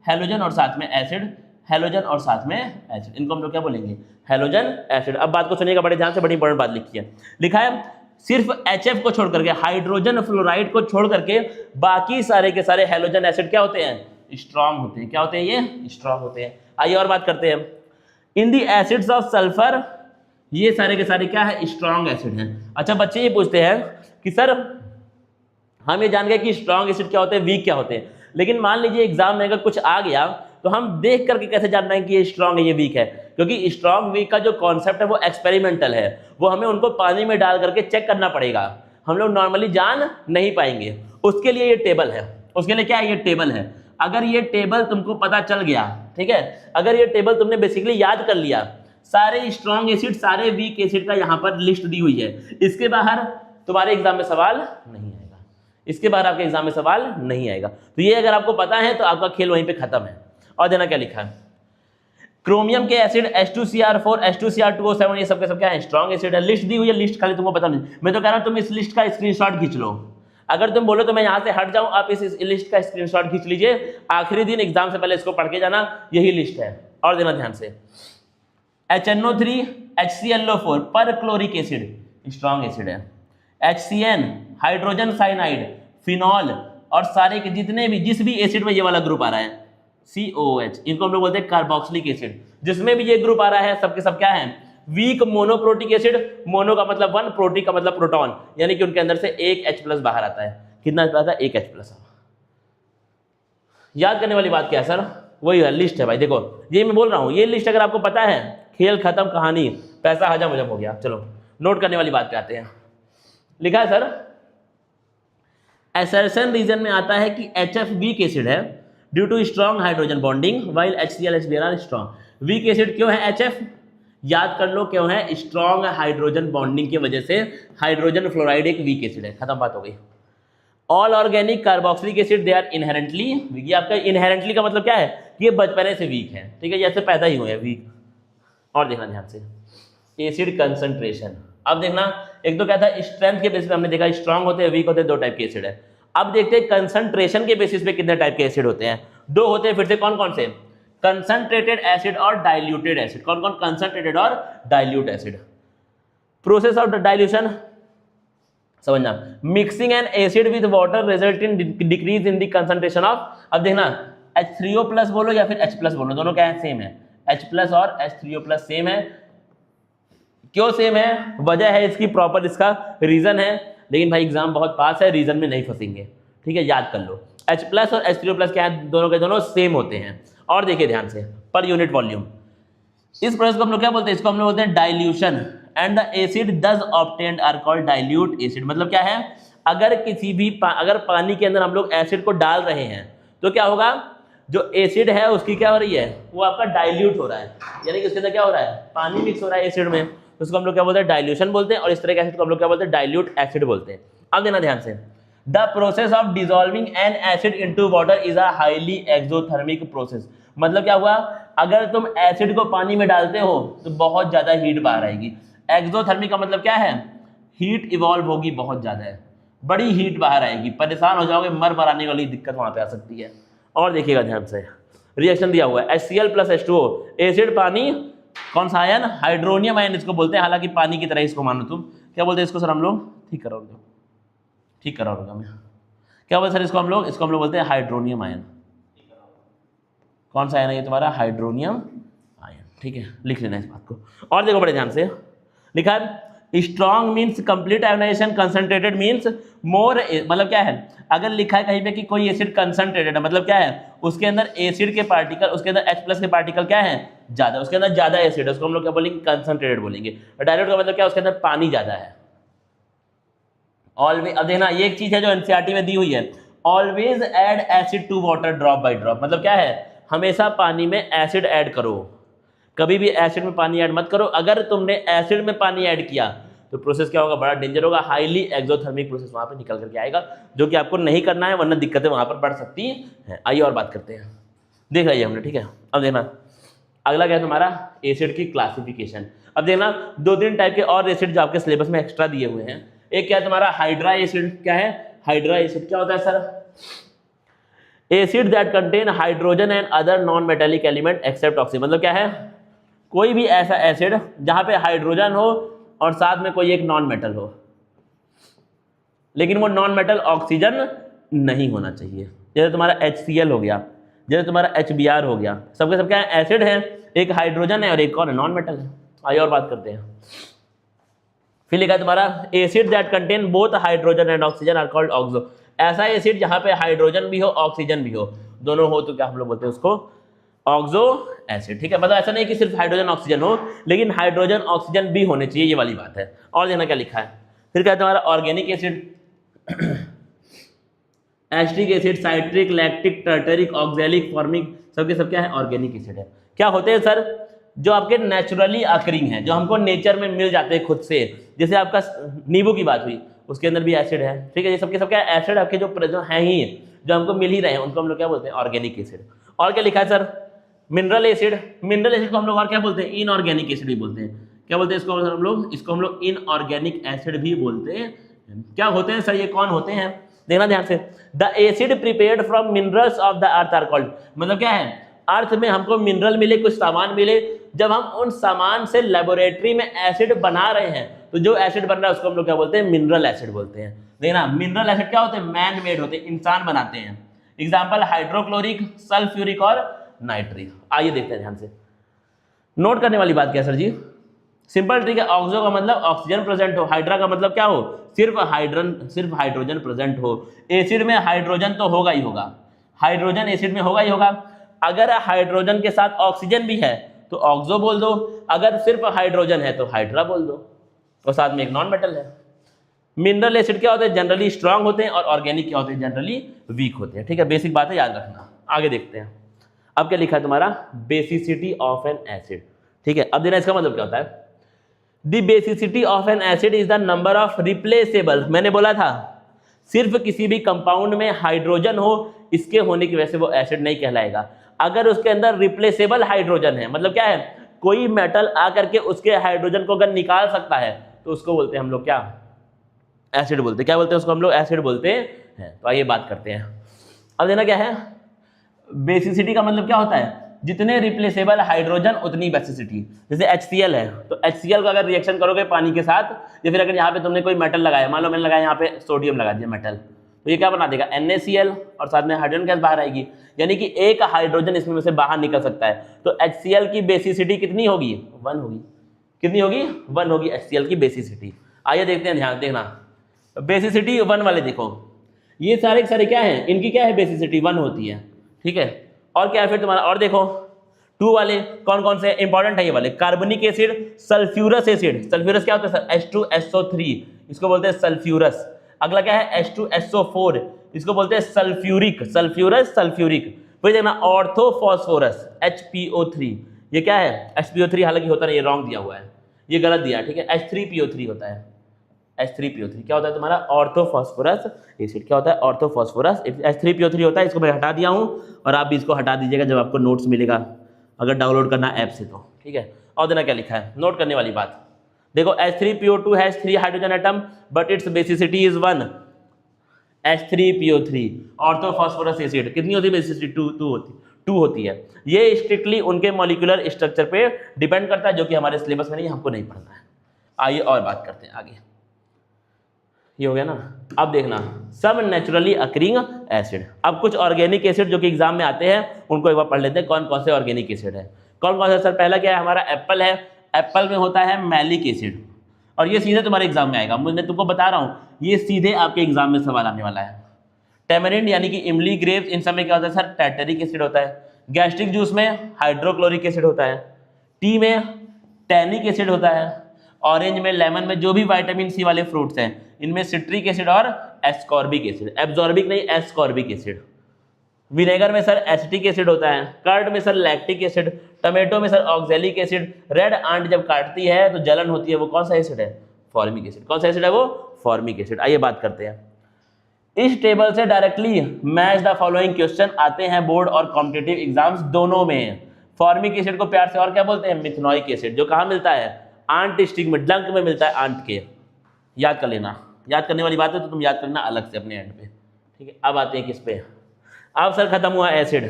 A: हेलोजन और साथ में एसिड, हेलोजन और साथ में एसिड, इनको हम लोग क्या बोलेंगे, हेलोजन एसिड। अब बात को सुनिएगा बड़े ध्यान से, बड़ी इंपॉर्टेंट बात लिखी है, लिखा है सिर्फ HF को छोड़ करके, हाइड्रोजन फ्लोराइड को छोड़ करके बाकी सारे के सारे हेलोजन एसिड क्या होते हैं, स्ट्रांग होते हैं। क्या होते हैं, ये स्ट्रांग होते हैं। आइए और बात करते हैं, इन दी एसिड्स ऑफ सल्फर, ये सारे के सारे क्या है, स्ट्रांग एसिड हैं। अच्छा बच्चे ये पूछते हैं कि सर हम ये जान गए कि स्ट्रांग एसिड क्या होते हैं, वीक क्या होते हैं, लेकिन मान लीजिए एग्जाम में अगर कुछ आ गया तो हम देख करके कैसे जान रहे हैं कि ये स्ट्रांग है ये वीक है, क्योंकि स्ट्रांग वीक का जो कॉन्सेप्ट है वो एक्सपेरिमेंटल है, वो हमें उनको पानी में डाल करके चेक करना पड़ेगा, हम लोग नॉर्मली जान नहीं पाएंगे। उसके लिए ये टेबल है, उसके लिए क्या है, ये टेबल है। अगर ये टेबल तुमको पता चल गया, ठीक है, अगर ये टेबल तुमने बेसिकली याद कर लिया, सारे स्ट्रांग एसिड सारे वीक एसिड का यहाँ पर लिस्ट दी हुई है, इसके बाहर तुम्हारे एग्जाम में सवाल नहीं आएगा, इसके बाहर आपके एग्जाम में सवाल नहीं आएगा। तो ये अगर आपको पता है तो आपका खेल वहीं पे खत्म है। और देना क्या लिखा है, क्रोमियम के एसिड H2Cr4 H2Cr2O7 ये सब के सब क्या है, स्ट्रांग एसिड है। लिस्ट दी हुई है, लिस्ट खाली तुमको पता नहीं, मैं तो कह रहा हूं तुम इस लिस्ट का स्क्रीनशॉट खींच लो। अगर तुम बोलो तो मैं यहां से हट जाऊं, आप इस लिस्ट का स्क्रीनशॉट खींच लीजिए, आखिरी दिन एग्जाम से पहले इसको पढ़ के जाना, यही लिस्ट है। और देना ध्यान से, HNO3 HClO4 पर क्लोरिक एसिड स्ट्रांग एसिड है, HCN हाइड्रोजन साइनाइड, फिनॉल और सारे के जितने भी जिस भी एसिड में ये वाला ग्रुप आ रहा है COOH, इनको हम लोग बोलते हैं कार्बोक्सिलिक एसिड, जिसमें भी ये ग्रुप आ रहा है सबके सब क्या है, वीक मोनोप्रोटिक एसिड। मोनो का मतलब 1, प्रोटिक का मतलब प्रोटॉन, यानी कि उनके अंदर से एक H+ बाहर आता है। कितना आता है, एक H+। याद करने वाली बात क्या है सर, वही है, लिस्ट है भाई। देखो ये मैं बोल रहा हूं, ये लिस्ट अगर आपको पता है, खेल खत्म, कहानी, पैसा हजम हजम हो गया। चलो नोट करने वाली बात पे आते हैं। लिखा है सर एसर्शन रीजन में आता है कि HF वीक एसिड है due to strong hydrogen bonding while HCl HBr are strong. Weak acid क्यों है HF, याद कर लो क्यों है, स्ट्रॉन्ग हाइड्रोजन बॉन्डिंग की वजह से हाइड्रोजन फ्लोराइड एक वीक एसिड है, खत्म बात हो गई। All organic carboxylic acid they are inherently, ये आपका इनहेरेंटली का मतलब क्या है, ये बचपने से वीक है, ठीक है, जैसे पैदा ही हुए हैं वीक। और देखना ध्यान से, एसिड कंसंट्रेशन, अब देखना, एक तो क्या था स्ट्रेंथ के बेसिस पे हमने देखा स्ट्रांग होते हैं वीक होते हैं, 2 टाइप के एसिड है। अब देखते हैं कंसंट्रेशन के बेसिस पे कितने टाइप के एसिड होते हैं, 2 होते हैं। फिर से कौन कौन से, कंसंट्रेटेड एसिड और डाइल्यूटेड एसिड। कौन कौन, कंसंट्रेटेड और dilute acid. Process of dilution समझना, mixing an acid with water result in decrease in the concentration of, अब देखना H3O+ बोलो या फिर H+ बोलो, दोनों क्या है, सेम है, H+ और H3O+ सेम है। क्यों सेम है, वजह है इसकी प्रॉपर, इसका रीजन है, लेकिन भाई एग्जाम बहुत पास है, रीजन में नहीं फंसेंगे, ठीक है, याद कर लो। H+ और H3O+ क्या है, दोनों के दोनों सेम होते हैं। और देखिए ध्यान से, पर यूनिट वॉल्यूम, इस प्रोसेस को हम लोग क्या बोलते हैं, इसको हम लोग बोलते हैं dilution and the acid thus obtained are called dilute acid. मतलब क्या है, अगर किसी भी अगर पानी के अंदर हम लोग एसिड को डाल रहे हैं तो क्या होगा, जो एसिड है उसकी क्या हो रही है, वो आपका डाइल्यूट हो रहा है, यानी कि उसके अंदर क्या हो रहा है, पानी मिक्स हो रहा है एसिड में, तो उसको हम लोग क्या बोलते हैं, डाइल्यूशन बोलते हैं। और इस तरह के एसिड को हम लोग क्या बोलते हैं, डाइल्यूट एसिड बोलते हैं। अब देना ध्यान से, the process of dissolving N acid into water is a highly exothermic process. मतलब क्या हुआ, अगर तुम एसिड को पानी में डालते हो तो बहुत ज्यादा हीट बाहर आएगी। एक्सोथर्मिक का मतलब क्या है, हीट इवॉल्व होगी, बहुत ज्यादा है, बड़ी हीट बाहर आएगी, परेशान हो जाओगे, मर मराने वाली दिक्कत वहां पे आ सकती है। और देखिएगा ध्यान से, रिएक्शन दिया हुआ है HCl+H2O, एसिड पानी, कौन सा आयन, हाइड्रोनियम आयन इसको बोलते हैं, हालांकि पानी की तरह इसको मानो तुम, क्या बोलते हैं इसको सर हम लोग, ठीक कराऊंगा मैं, क्या बोलते सर इसको हम लोग बोलते हैं हाइड्रोनियम आयन। कौन सा आयन है ये तुम्हारा, हाइड्रोनियम आयन, ठीक है, लिख लेना इस बात को। और देखो बड़े ध्यान से, लिखा है strong means complete ionization, concentrated means more, मतलब क्या है, अगर लिखा है कहीं पे कि कोई एसिड कंसंट्रेटेड है, मतलब क्या है, उसके अंदर एसिड के पार्टिकल, उसके अंदर H+ के पार्टिकल क्या है, ज्यादा, उसके अंदर ज्यादा एसिड है, उसको हम लोग क्या बोलेंगे, कंसंट्रेटेड बोलेंगे। डाइल्यूट का मतलब क्या, उसके अंदर पानी ज्यादा है। ऑलवेज, अब देखना ये एक चीज है जो NCERT में दी हुई है, always add acid to water drop by drop. मतलब क्या है, हमेशा पानी में एसिड ऐड करो, कभी भी एसिड में पानी ऐड मत करो। अगर तुमने एसिड में पानी ऐड किया तो प्रोसेस क्या होगा, बड़ा डेंजर होगा, हाईली एक्सोथर्मिक प्रोसेस वहां पे निकल करके आएगा, जो कि आपको नहीं करना है, वरना दिक्कतें वहां पर बढ़ सकती हैं। आइए और बात करते हैं, देख रही है हमने, ठीक है। अब देखना अगला क्या है तुम्हारा, एसिड की क्लासिफिकेशन। अब देखना 2-3 टाइप के और एसिड जो आपके सिलेबस में एक्स्ट्रा दिए हुए हैं। एक क्या है तुम्हारा, हाइड्रा एसिड, क्या है, हाइड्रा एसिड क्या होता है sir? Acid that contain hydrogen and other non metallic element except oxygen. मतलब क्या है? कोई भी ऐसा एसिड जहां पे हाइड्रोजन हो और साथ में कोई एक नॉन मेटल हो, लेकिन वो नॉन मेटल ऑक्सीजन नहीं होना चाहिए। जैसे तुम्हारा HCl हो गया, जैसे तुम्हारा HBr हो गया, सबके सब क्या है? एसिड है, एक हाइड्रोजन है और एक कौन है? नॉन मेटल है। आइए और बात करते हैं। फिर लिखा है तुम्हारा acid that contain both hydrogen and oxygen are called oxo. ऐसा एसिड जहां पे हाइड्रोजन भी हो ऑक्सीजन भी हो, दोनों हो, तो क्या हम लोग बोलते हैं उसको? Oxo acid. ठीक है, मतलब ऐसा नहीं कि सिर्फ हाइड्रोजन ऑक्सीजन हो, लेकिन हाइड्रोजन ऑक्सीजन भी होने चाहिए, ये वाली बात है। और देखना क्या लिखा है। फिर क्या है तुम्हारा organic acid, acetic acid, citric, lactic, tartaric, oxalic, formic, सबके सब क्या है? ऑर्गेनिक एसिड है। क्या होते हैं सर? जो आपके नेचुरली अकरिंग है, जो हमको नेचर में मिल जाते हैं खुद से। जैसे आपका नींबू की बात हुई, उसके अंदर भी एसिड है। ठीक है, ये सबके सब क्या है? एसिड आपके जो हैं ही, जो हमको मिल ही रहे हैं, उनको हम लोग क्या बोलते हैं? Organic acid. और क्या लिखा है sir? Mineral acid. Mineral acid को हम लोग और क्या बोलते हैं? इनऑर्गेनिक एसिड भी बोलते हैं। क्या बोलते हैं इसको हम लोग? इसको हम लोग इनऑर्गेनिक एसिड भी बोलते हैं। क्या होते हैं सर? ये कौन होते हैं? देखना ध्यान से। The acid prepared from minerals of the earth are called. मतलब क्या है? अर्थ में हमको मिनरल मिले, कुछ सामान मिले, जब हम उन सामान से लेबोरेटरी में एसिड बना रहे हैं, तो जो एसिड बन रहा है उसको हम लोग क्या बोलते हैं? मिनरल एसिड बोलते हैं। देखना, मिनरल एसिड क्या होते हैं? मैन मेड होते हैं, इंसान बनाते हैं। एग्जाम्पल हाइड्रोक्लोरिक, सल्फ्यूरिक और नाइट्रिक। आइए देखते हैं ध्यान से। नोट करने वाली बात क्या है सर जी? सिंपल ट्रिक है। ऑक्सो का मतलब ऑक्सीजन प्रेजेंट हो, हाइड्रा का मतलब क्या हो? सिर्फ हाइड्रोजन प्रेजेंट हो। एसिड में हाइड्रोजन तो होगा ही होगा, हाइड्रोजन एसिड में होगा ही होगा। अगर हाइड्रोजन के साथ ऑक्सीजन भी है तो ऑक्सो बोल दो, अगर सिर्फ हाइड्रोजन है तो हाइड्रा बोल दो, और साथ में एक नॉन मेटल है। मिनरल एसिड क्या होते हैं? जनरली स्ट्रांग होते हैं, और ऑर्गेनिक क्या होते हैं? जनरली वीक होते हैं। ठीक है, बेसिक बात है, याद रखना। आगे देखते हैं। अब क्या लिखा है तुम्हारा? Basicity of N acid. ठीक है, अब देना इसका मतलब क्या होता है? The basicity of N acid is the number of replaceable. मैंने बोला था सिर्फ किसी भी कंपाउंड में हाइड्रोजन हो, इसके होने की वजह से वो एसिड नहीं कहलाएगा। अगर उसके अंदर रिप्लेसेबल हाइड्रोजन है, मतलब क्या है? कोई मेटल आकर के उसके हाइड्रोजन को अगर निकाल सकता है, तो उसको बोलते हैं हम लोग क्या? एसिड बोलते हैं। क्या बोलते हैं उसको? हम लोग एसिड बोलते हैं। तो आइए बात करते हैं। अब देना क्या है? बेसिसिटी का मतलब क्या होता है? जितने रिप्लेसेबल हाइड्रोजन उतनी बेसिसिटी। जैसे HCl है, तो HCl को अगर रिएक्शन करोगे पानी के साथ, या फिर अगर यहाँ पे तुमने कोई मेटल लगाया, मान लो मैंने लगाया यहाँ पे सोडियम लगा दिया मेटल, तो ये क्या बना देगा? NaCl, और साथ में हाइड्रोजन गैस बाहर आएगी, यानी कि एक हाइड्रोजन इसमें से बाहर निकल सकता है। तो HCl की बेसिसिटी कितनी होगी? 1 होगी। कितनी होगी? 1 होगी HCl की बेसिसिटी। आइए देखते हैं, ध्यान देखना। बेसिसिटी 1 वाले देखो, ये सारे के सारे क्या है? इनकी क्या है? बेसिसिटी 1 होती है। ठीक है, और क्या है फिर तुम्हारा? और देखो 2 वाले कौन कौन से इंपॉर्टेंट है? ये वाले कार्बनिक एसिड, सल्फ्यूरस एसिड। सल्फ्यूरस क्या होता है सर? H2SO3, इसको बोलते हैं सल्फ्यूरस। अगला क्या है? H2SO4, इसको बोलते हैं सल्फ्यूरिक। Sulphurous, sulphuric. फिर देखना ऑर्थोफॉस्फोरस, HPO3, ये क्या है? HPO3 हालांकि होता नहीं, ये रॉन्ग दिया हुआ है, ये गलत दिया है। ठीक है, H3PO3 होता है। H3PO3 क्या होता है तुम्हारा? Orthophosphorous acid. क्या होता है? ऑर्थोफॉस्फोरस। H3PO3 होता है, इसको मैं हटा दिया हूँ, और आप भी इसको हटा दीजिएगा जब आपको नोट्स मिलेगा, अगर डाउनलोड करना ऐप से तो। ठीक है, और देना क्या लिखा है? नोट करने वाली बात देखो, H3PO2 has 3 hydrogen atom but it's basicity is 1। H3PO3 orthophosphorous acid कितनी होती है? बेसिसिटी 2 होती है। ये स्ट्रिक्टली उनके मॉलिक्यूलर स्ट्रक्चर पे डिपेंड करता है, जो कि हमारे सिलेबस में नहीं, हमको नहीं पढ़ना है। आइए और बात करते हैं आगे। ये हो गया ना। अब देखना सब नेचुरली अकरिंग एसिड। अब कुछ ऑर्गेनिक एसिड जो कि एग्जाम में आते हैं, उनको एक बार पढ़ लेते हैं कौन कौन से ऑर्गेनिक एसिड है। कौन कौन सा सर? पहला क्या है हमारा? एप्पल है। एप्पल में होता है मैलिक एसिड, और ये सीधे तुम्हारे एग्जाम में आएगा। मैं तुमको बता रहा हूँ, ये सीधे आपके एग्जाम में सवाल आने वाला है। टेमरिंड यानी कि इमली, ग्रेप्स, इन सब में क्या होता है सर? टैटरिक एसिड होता है। गैस्ट्रिक जूस में हाइड्रोक्लोरिक एसिड होता है। टी में टैनिक एसिड होता है। ऑरेंज में, लेमन में, जो भी विटामिन सी वाले फ्रूट्स हैं, इनमें सिट्रिक एसिड और एस्कॉर्बिक एसिड। एब्जॉर्बिक नहीं, एस्कॉर्बिक एसिड। विनेगर में सर एसिटिक एसिड होता है। कर्ड में सर लैक्टिक एसिड। टमेटो में sir oxalic acid. Red ant जब काटती है तो जलन होती है, वो कौन सा एसिड है? Formic acid. कौन सा एसिड है वो? Formic acid. आइए बात करते हैं। इस टेबल से directly match the following question आते हैं बोर्ड और कॉम्पिटिटिव एग्जाम्स दोनों में। फॉर्मिक एसिड को प्यार से और क्या बोलते हैं? मिथनोइक एसिड। जो कहाँ मिलता है? आंट स्टिक में, डंक में मिलता है, आंट के। याद कर लेना। याद करने वाली बात है तो तुम याद करना अलग से अपने एंड पे, ठीक है। अब आते हैं किस पे, अब सर खत्म हुआ एसिड,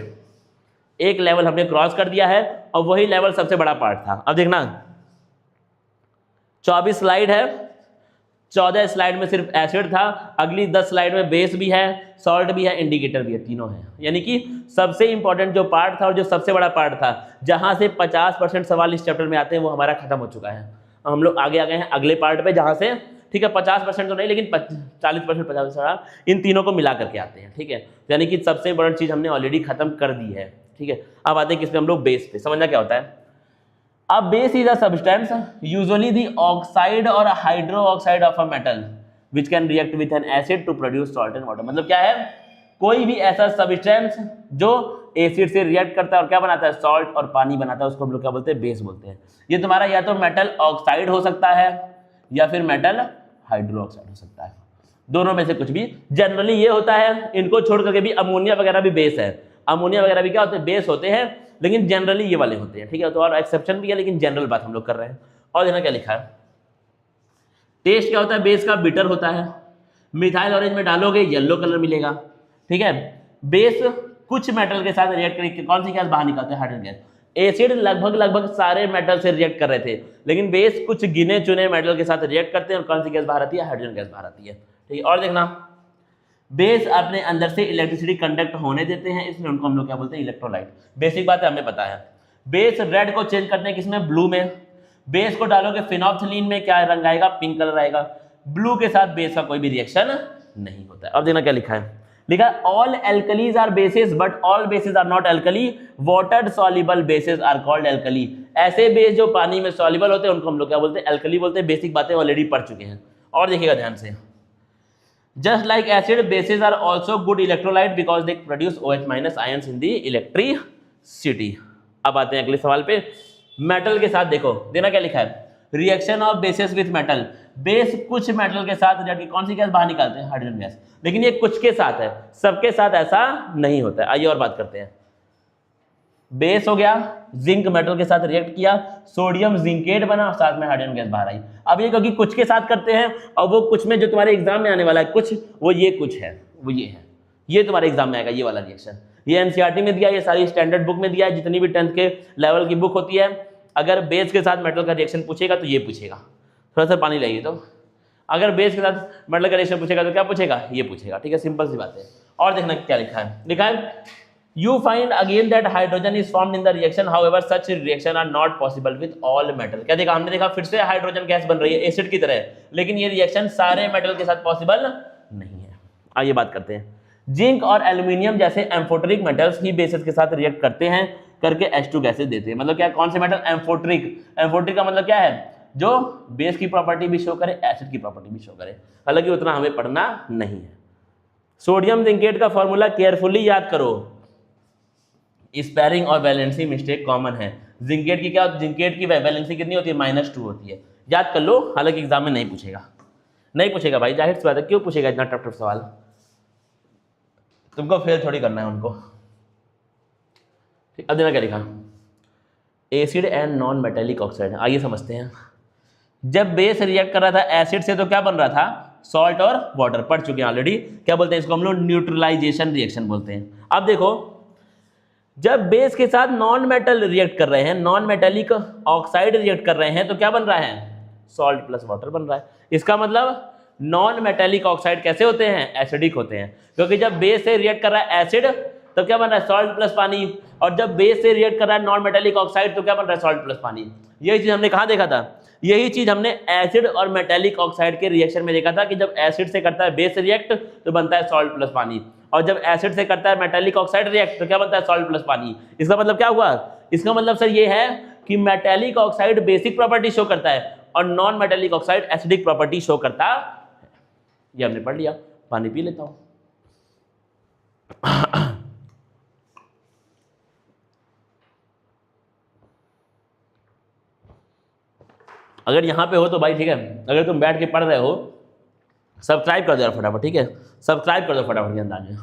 A: एक लेवल हमने क्रॉस कर दिया है और वही लेवल सबसे बड़ा पार्ट था। अब देखना 24 स्लाइड है, 14 स्लाइड में सिर्फ एसिड था, अगली 10 स्लाइड में बेस भी है, सॉल्ट भी है, इंडिकेटर भी है, तीनों है। यानी कि सबसे इंपॉर्टेंट जो पार्ट था और जो सबसे बड़ा पार्ट था, जहां से 50% सवाल इस चैप्टर में आते हैं, वो हमारा खत्म हो चुका है। हम लोग आगे आ गए हैं अगले पार्ट पे, जहां से ठीक है 50% तो नहीं लेकिन 40% 50% इन तीनों को मिला करके आते हैं, ठीक है। यानी कि सबसे इंपॉर्टेंट चीज हमने ऑलरेडी खत्म कर दी है, ठीक है। अब आते हैं किस पे, हम लोग बेस पे। समझना क्या होता है। अब base is a substance usually the oxide और hydroxide of a metal which can react with an acid to produce salt and water. मतलब क्या है, कोई भी ऐसा सब्सटेंस जो एसिड से रिएक्ट करता है और क्या बनाता है, सॉल्ट और पानी बनाता है, उसको हम लोग क्या बोलते हैं, बेस बोलते हैं। ये तुम्हारा या तो मेटल ऑक्साइड हो सकता है या फिर मेटल हाइड्रो ऑक्साइड हो सकता है, दोनों में से कुछ भी। जनरली ये होता है, इनको छोड़ करके भी अमोनिया वगैरह भी बेस है, अमोनिया वगैरह भी क्या होते हैं, बेस होते हैं, लेकिन जनरली ये वाले होते हैं, ठीक है। तो और एक्सेप्शन भी है, लेकिन जनरल बात हम लोग कर रहे हैं। और देखना क्या लिखा है, टेस्ट क्या होता है बेस का, बिटर होता है। मिथाइल ऑरेंज में डालोगे येलो कलर मिलेगा, ठीक है। बेस कुछ मेटल के साथ रिएक्ट करके कौन सी गैस बाहर निकालते हैं, हाइड्रोजन गैस। एसिड लगभग सारे मेटल से रिएक्ट कर रहे थे, लेकिन बेस कुछ गिने चुने मेटल के साथ रिएक्ट करते हैं और कौन सी गैस बाहर आती है, हाइड्रोजन गैस बाहर आती है, ठीक है। और देखना बेस अपने अंदर से इलेक्ट्रिसिटी कंडक्ट होने देते हैं, इसलिए उनको हम लोग क्या बोलते हैं, इलेक्ट्रोलाइट। बेसिक बात है, हमें पता है। बेस रेड को चेंज करते हैं किसमें, ब्लू में। बेस को डालोगे फिनोल्फथलीन में, क्या रंग आएगा, पिंक कलर आएगा। ब्लू के साथ बेस का कोई भी रिएक्शन नहीं होता है। अब देखना क्या लिखा है, लिखा all alkalis are bases but all bases are not alkali, water soluble bases are called alkali. ऐसे बेस जो पानी में सॉल्युबल होते हैं उनको हम लोग क्या बोलते हैं, एल्कली बोलते हैं। बेसिक बातें ऑलरेडी पढ़ चुके हैं। और देखिएगा ध्यान से, just like acid, bases are also good electrolyte because they produce OH minus ions in the electricity। अब आते हैं अगले सवाल पे, मेटल के साथ देखो, देना क्या लिखा है, reaction of bases with metal. Base कुछ मेटल के साथ रिएक्ट, कौन सी गैस बाहर निकालते हैं, हाइड्रोजन गैस। लेकिन ये कुछ के साथ है, सबके साथ ऐसा नहीं होता है। आइए और बात करते हैं। बेस हो गया, जिंक मेटल के साथ रिएक्ट किया, सोडियम जिंकेट बना, साथ में हाइड्रोजन गैस बाहर आई। अब ये क्योंकि कुछ के साथ करते हैं, और वो कुछ में जो तुम्हारे एग्जाम में आने वाला है कुछ, वो ये कुछ है, वो ये है, ये तुम्हारे एग्जाम में आएगा, ये वाला रिएक्शन। ये एनसीईआरटी में दिया, ये सारी स्टैंडर्ड बुक में दिया है, जितनी भी 10th के लेवल की बुक होती है। अगर बेस के साथ मेटल का रिएक्शन पूछेगा तो ये पूछेगा, थोड़ा सा पानी लाइए। तो अगर बेस के साथ मेटल का रिएक्शन पूछेगा तो क्या पूछेगा, ये पूछेगा, ठीक है। सिंपल सी बात है। और देखना क्या लिखा है, लिखा है You find again that hydrogen is formed in the reaction, however such reaction are not possible with all metal। क्या देखा हमने, देखा फिर से हाइड्रोजन गैस बन रही है एसिड की तरह, लेकिन ये रिएक्शन सारे मेटल के साथ पॉसिबल नहीं है। आइए बात करते हैं। जिंक और एल्यूमिनियम जैसे एम्फोटरिक मेटल्स ही बेसिस के साथ रिएक्ट करते हैं, करके H2 गैसेज देते हैं। मतलब क्या, कौन से मेटल, एम्फोटरिक। एम्फोटरिक का मतलब क्या है, जो बेस की प्रॉपर्टी भी शो करे, एसिड की प्रॉपर्टी भी शो करे। हालांकि उतना हमें पढ़ना नहीं है। सोडियम जिंकेट का फॉर्मूला केयरफुली याद करो, स्पेयरिंग और वैलेंसी मिस्टेक कॉमन है। जिंकेट की क्या, जिंकेट की वैलेंसी कितनी होती है, -2 होती है। याद कर लो, हालांकि एग्जाम में नहीं पूछेगा, नहीं पूछेगा भाई, जाहिर सी बात है। क्यों पूछेगा इतना टफ सवाल, तुमको फेल थोड़ी करना है उनको। अब देना क्या लिखा, acid and non metallic oxide. आइए समझते हैं। जब बेस रिएक्ट कर रहा था एसिड से तो क्या बन रहा था, सॉल्ट और वाटर, पढ़ चुके हैं ऑलरेडी। क्या बोलते हैं इसको हम लोग, न्यूट्रलाइजेशन रिएक्शन बोलते हैं। अब देखो, जब बेस के साथ नॉन मेटल रिएक्ट कर रहे हैं, नॉन मेटेलिक ऑक्साइड रिएक्ट कर रहे हैं, तो क्या बन रहा है, सॉल्ट प्लस वाटर बन रहा है। इसका मतलब नॉन मेटेलिक ऑक्साइड कैसे होते हैं, एसिडिक होते हैं। क्योंकि जब बेस से रिएक्ट कर रहा है एसिड तो क्या बन रहा है, सॉल्ट प्लस पानी। और जब बेस से रिएक्ट कर रहा है नॉन मेटेलिक ऑक्साइड तो क्या बन रहा है, सॉल्ट प्लस पानी। यही चीज हमने कहाँ देखा था, यही चीज हमने एसिड और मेटेलिक ऑक्साइड के रिएक्शन में देखा था कि जब एसिड से करता है बेस रिएक्ट तो बनता है सॉल्ट प्लस पानी, और जब एसिड से करता है मेटेलिक ऑक्साइड रिएक्ट तो क्या बनता है, सॉल्ट प्लस पानी। इसका मतलब क्या हुआ, इसका मतलब सर ये है कि metallic oxide basic property show करता है और non metallic oxide acidic property show करता है। ये हमने पढ़ लिया। पानी पी लेता हूं। अगर यहाँ पे हो तो भाई ठीक है, अगर तुम बैठ के पढ़ रहे हो सब्सक्राइब कर दो यार फटाफट, ठीक है, सब्सक्राइब कर दो फटाफट के अंदाज में।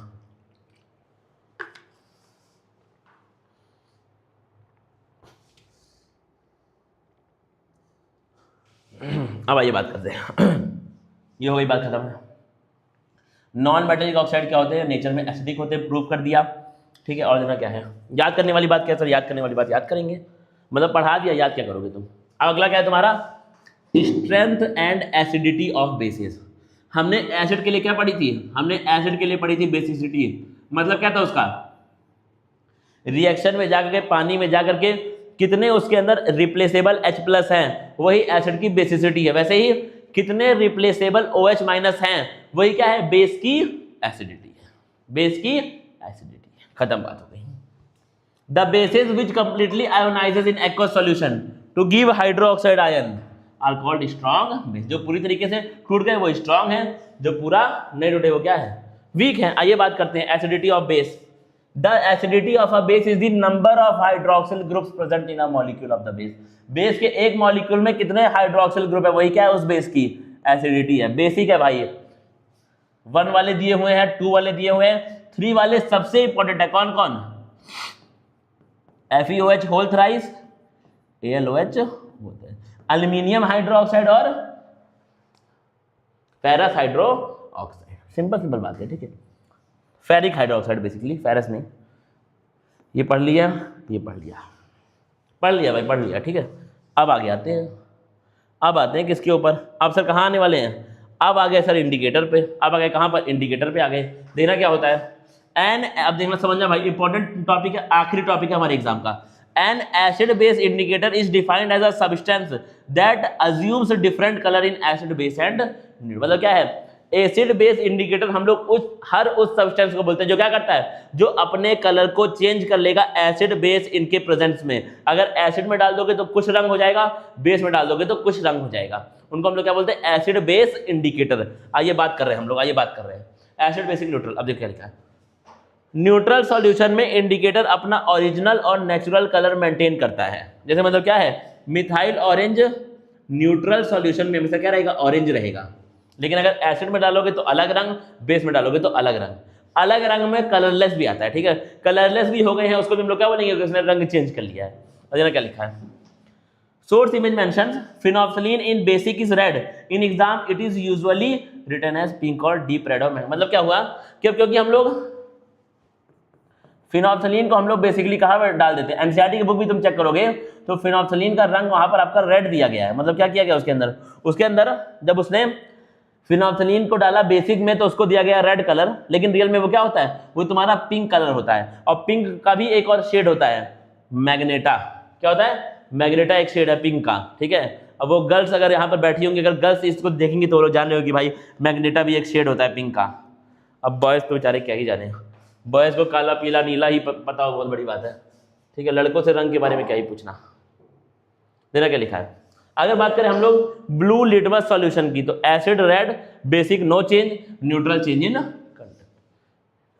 A: अब आइए बात करते हैं। ये हो गई बात खत्म है। नॉन मेटेलिक ऑक्साइड क्या होते हैं, नेचर में एसिडिक होते हैं, प्रूव कर दिया, ठीक है। और देना क्या है, याद करने वाली बात क्या है सर, याद करने वाली बात याद करेंगे, मतलब पढ़ा दिया, याद क्या करोगे तुम। अब अगला क्या है तुम्हारा, strength and acidity of basis. हमने एसिड के लिए क्या पढ़ी थी, हमने एसिड के लिए पढ़ी थी बेसिसिटी, मतलब क्या था उसका, रिएक्शन में जाकर के पानी में जाकर के कितने उसके अंदर रिप्लेसेबल H+ हैं, वही एसिड की बेसिसिटी है। वैसे ही कितने रिप्लेसेबल OH- हैं, वही क्या है, बेस की एसिडिटी है, बेस की एसिडिटी है। खत्म बात हो गई। The bases which completely ionises in aqueous solution to give hydroxide ion are called strong base. जो पूरी तरीके से टूट गए वो स्ट्रॉन्ग है, जो पूरा नहीं टूटे वो क्या है, वीक है। आइए बात करते हैं acidity of base. The acidity of a base is the number of hydroxyl groups present in a molecule of the base. Base के एक मॉलिक्यूल में कितने हाइड्रोक्सिल ग्रुप है, वही क्या है, उस बेस की एसिडिटी है। बेसिक है भाई, 1 वाले दिए हुए हैं, 2 वाले दिए हुए हैं, 3 वाले सबसे इंपॉर्टेंट है। कौन कौन, FeOH होल थ्राइस, AlOH होता है, एल्यूमिनियम हाइड्रोक्साइड और ferrous hydro oxide. Simple simple बात है, ठीक है। फेरिक हाइड्रोक्साइड बेसिकली, फेरस नहीं। ये पढ़ लिया, ये पढ़ लिया, पढ़ लिया भाई, पढ़ लिया, ठीक है। अब आगे आते हैं, अब आते हैं किसके ऊपर, अब सर कहाँ आने वाले हैं, अब आ गए सर इंडिकेटर पे। अब आ गए कहाँ पर, इंडिकेटर पे आ गए। देखना क्या होता है एन, अब देखना समझना भाई, इंपॉर्टेंट टॉपिक है, आखिरी टॉपिक है हमारे एग्जाम का। An acid base indicator is defined as a substance that assumes different colour in acid base and, मतलब क्या है, एसिड बेस इंडिकेटर हम लोग उस सब्सटेंस को बोलते हैं जो क्या करता है, जो अपने कलर को चेंज कर लेगा एसिड बेस इनके प्रेजेंस में। अगर एसिड में डाल दोगे तो कुछ रंग हो जाएगा, बेस में डाल दोगे तो कुछ रंग हो जाएगा। उनको हम लोग क्या बोलते हैं, एसिड बेस इंडिकेटर। आइए बात कर रहे हैं हम लोग, आइए बात कर रहे हैं एसिड बेसिक न्यूट्रल। अब देखिए क्या लिखा है, न्यूट्रल सॉल्यूशन में इंडिकेटर अपना ओरिजिनल और नेचुरल कलर मेंटेन करता है। जैसे मतलब क्या है, मिथाइल ऑरेंज न्यूट्रल सॉल्यूशन में हमेशा क्या रहेगा, ऑरेंज रहेगा। लेकिन अगर एसिड में डालोगे तो अलग रंग, बेस में डालोगे तो अलग रंग। अलग रंग में कलरलेस भी आता है, ठीक है। कलरलेस भी हो गए हैं, उसको भी हम लोग क्या बोलेंगे, उसने रंग चेंज कर लिया है। और क्या लिखा है, source image mentions phenolphthalein in basic is red, in exam it is usually written as pink or deep red. और मतलब क्या हुआ, क्योंकि हम लोग फिनोल्फथालीन को हम लोग बेसिकली कहाँ पर डाल देते हैं, एनसीईआरटी की बुक भी तुम चेक करोगे तो फिनोल्फथालीन का रंग वहां पर आपका रेड दिया गया है। मतलब क्या किया गया उसके अंदर जब उसने फिनोल्फथालीन को डाला बेसिक में तो उसको दिया गया रेड कलर, लेकिन रियल में वो क्या होता है, वो तुम्हारा पिंक कलर होता है। और पिंक का भी एक और शेड होता है, मैग्नेटा। क्या होता है, मैग्नेटा एक शेड है पिंक का, ठीक है। अब वो गर्ल्स अगर यहाँ पर बैठी होंगी, अगर गर्ल्स इसको देखेंगे तो वो लोग जान रहे हो कि भाई मैग्नेटा भी एक शेड होता है पिंक का। अब बॉयज़ तो बेचारे क्या ही जाने, बॉयज़ को काला पीला नीला ही पता हो, बहुत बड़ी बात है, ठीक है। लड़कों से रंग के बारे में क्या ही पूछना। देखना क्या लिखा है, अगर बात करें हम लोग ब्लू लिटमस सॉल्यूशन की, तो acid red, basic no change, neutral change in content.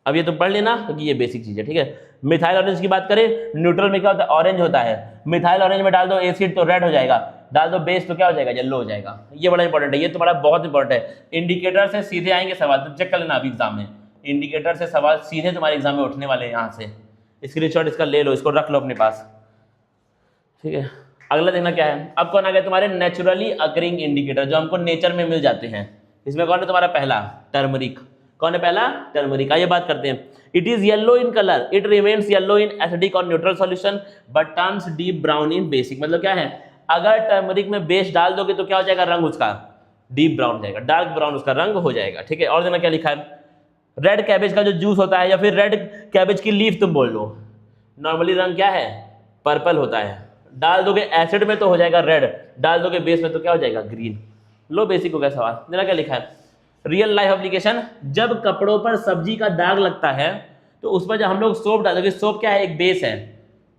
A: अब ये तो पढ़ लेना क्योंकि ये बेसिक चीज है, ठीक है। मिथाइल ऑरेंज की बात करें, न्यूट्रल में क्या होता है, ऑरेंज होता है। मिथाइल ऑरेंज में डाल दो एसिड तो रेड हो जाएगा, डाल दो बेस तो क्या हो जाएगा, येलो हो जाएगा। ये बड़ा इंपॉर्टेंट है, ये तुम्हारा बहुत इंपॉर्टेंट है। इंडिकेटर से सीधे आएंगे सवाल, तो चेक कर लेना अभी एग्जाम में, इंडिकेटर से सवाल सीधे तुम्हारे एग्जाम में उठने वाले हैं। यहाँ से स्क्रीनशॉट इसका ले लो, इसको रख लो अपने पास, ठीक है। अगला देखना क्या है, अब कौन आ गया तुम्हारे, नेचुरली अकरिंग इंडिकेटर, जो हमको नेचर में मिल जाते हैं। इसमें कौन है तुम्हारा पहला, टर्मरिक। कौन है पहला, टर्मरिक। आइए बात करते हैं, it is yellow in colour, it remains yellow in acidic और neutral solution but turns deep brown in basic. मतलब क्या है, अगर टर्मरिक में बेस डाल दोगे तो क्या हो जाएगा, रंग उसका डीप ब्राउन हो जाएगा, डार्क ब्राउन उसका रंग हो जाएगा, ठीक है। और देखना क्या लिखा है, रेड कैबेज का जो जूस होता है या फिर रेड कैबेज की लीफ तुम बोल लो, नॉर्मली रंग क्या है, पर्पल होता है। डाल दोगे एसिड में तो हो जाएगा रेड, डाल दोगे बेस में तो क्या हो जाएगा, ग्रीन। लो बेसिक हो गया सवाल। देखना क्या लिखा है, रियल लाइफ एप्लीकेशन, जब कपड़ों पर सब्जी का दाग लगता है तो उस पर जब हम लोग सोप डालोगे, सोप क्या है, एक बेस है,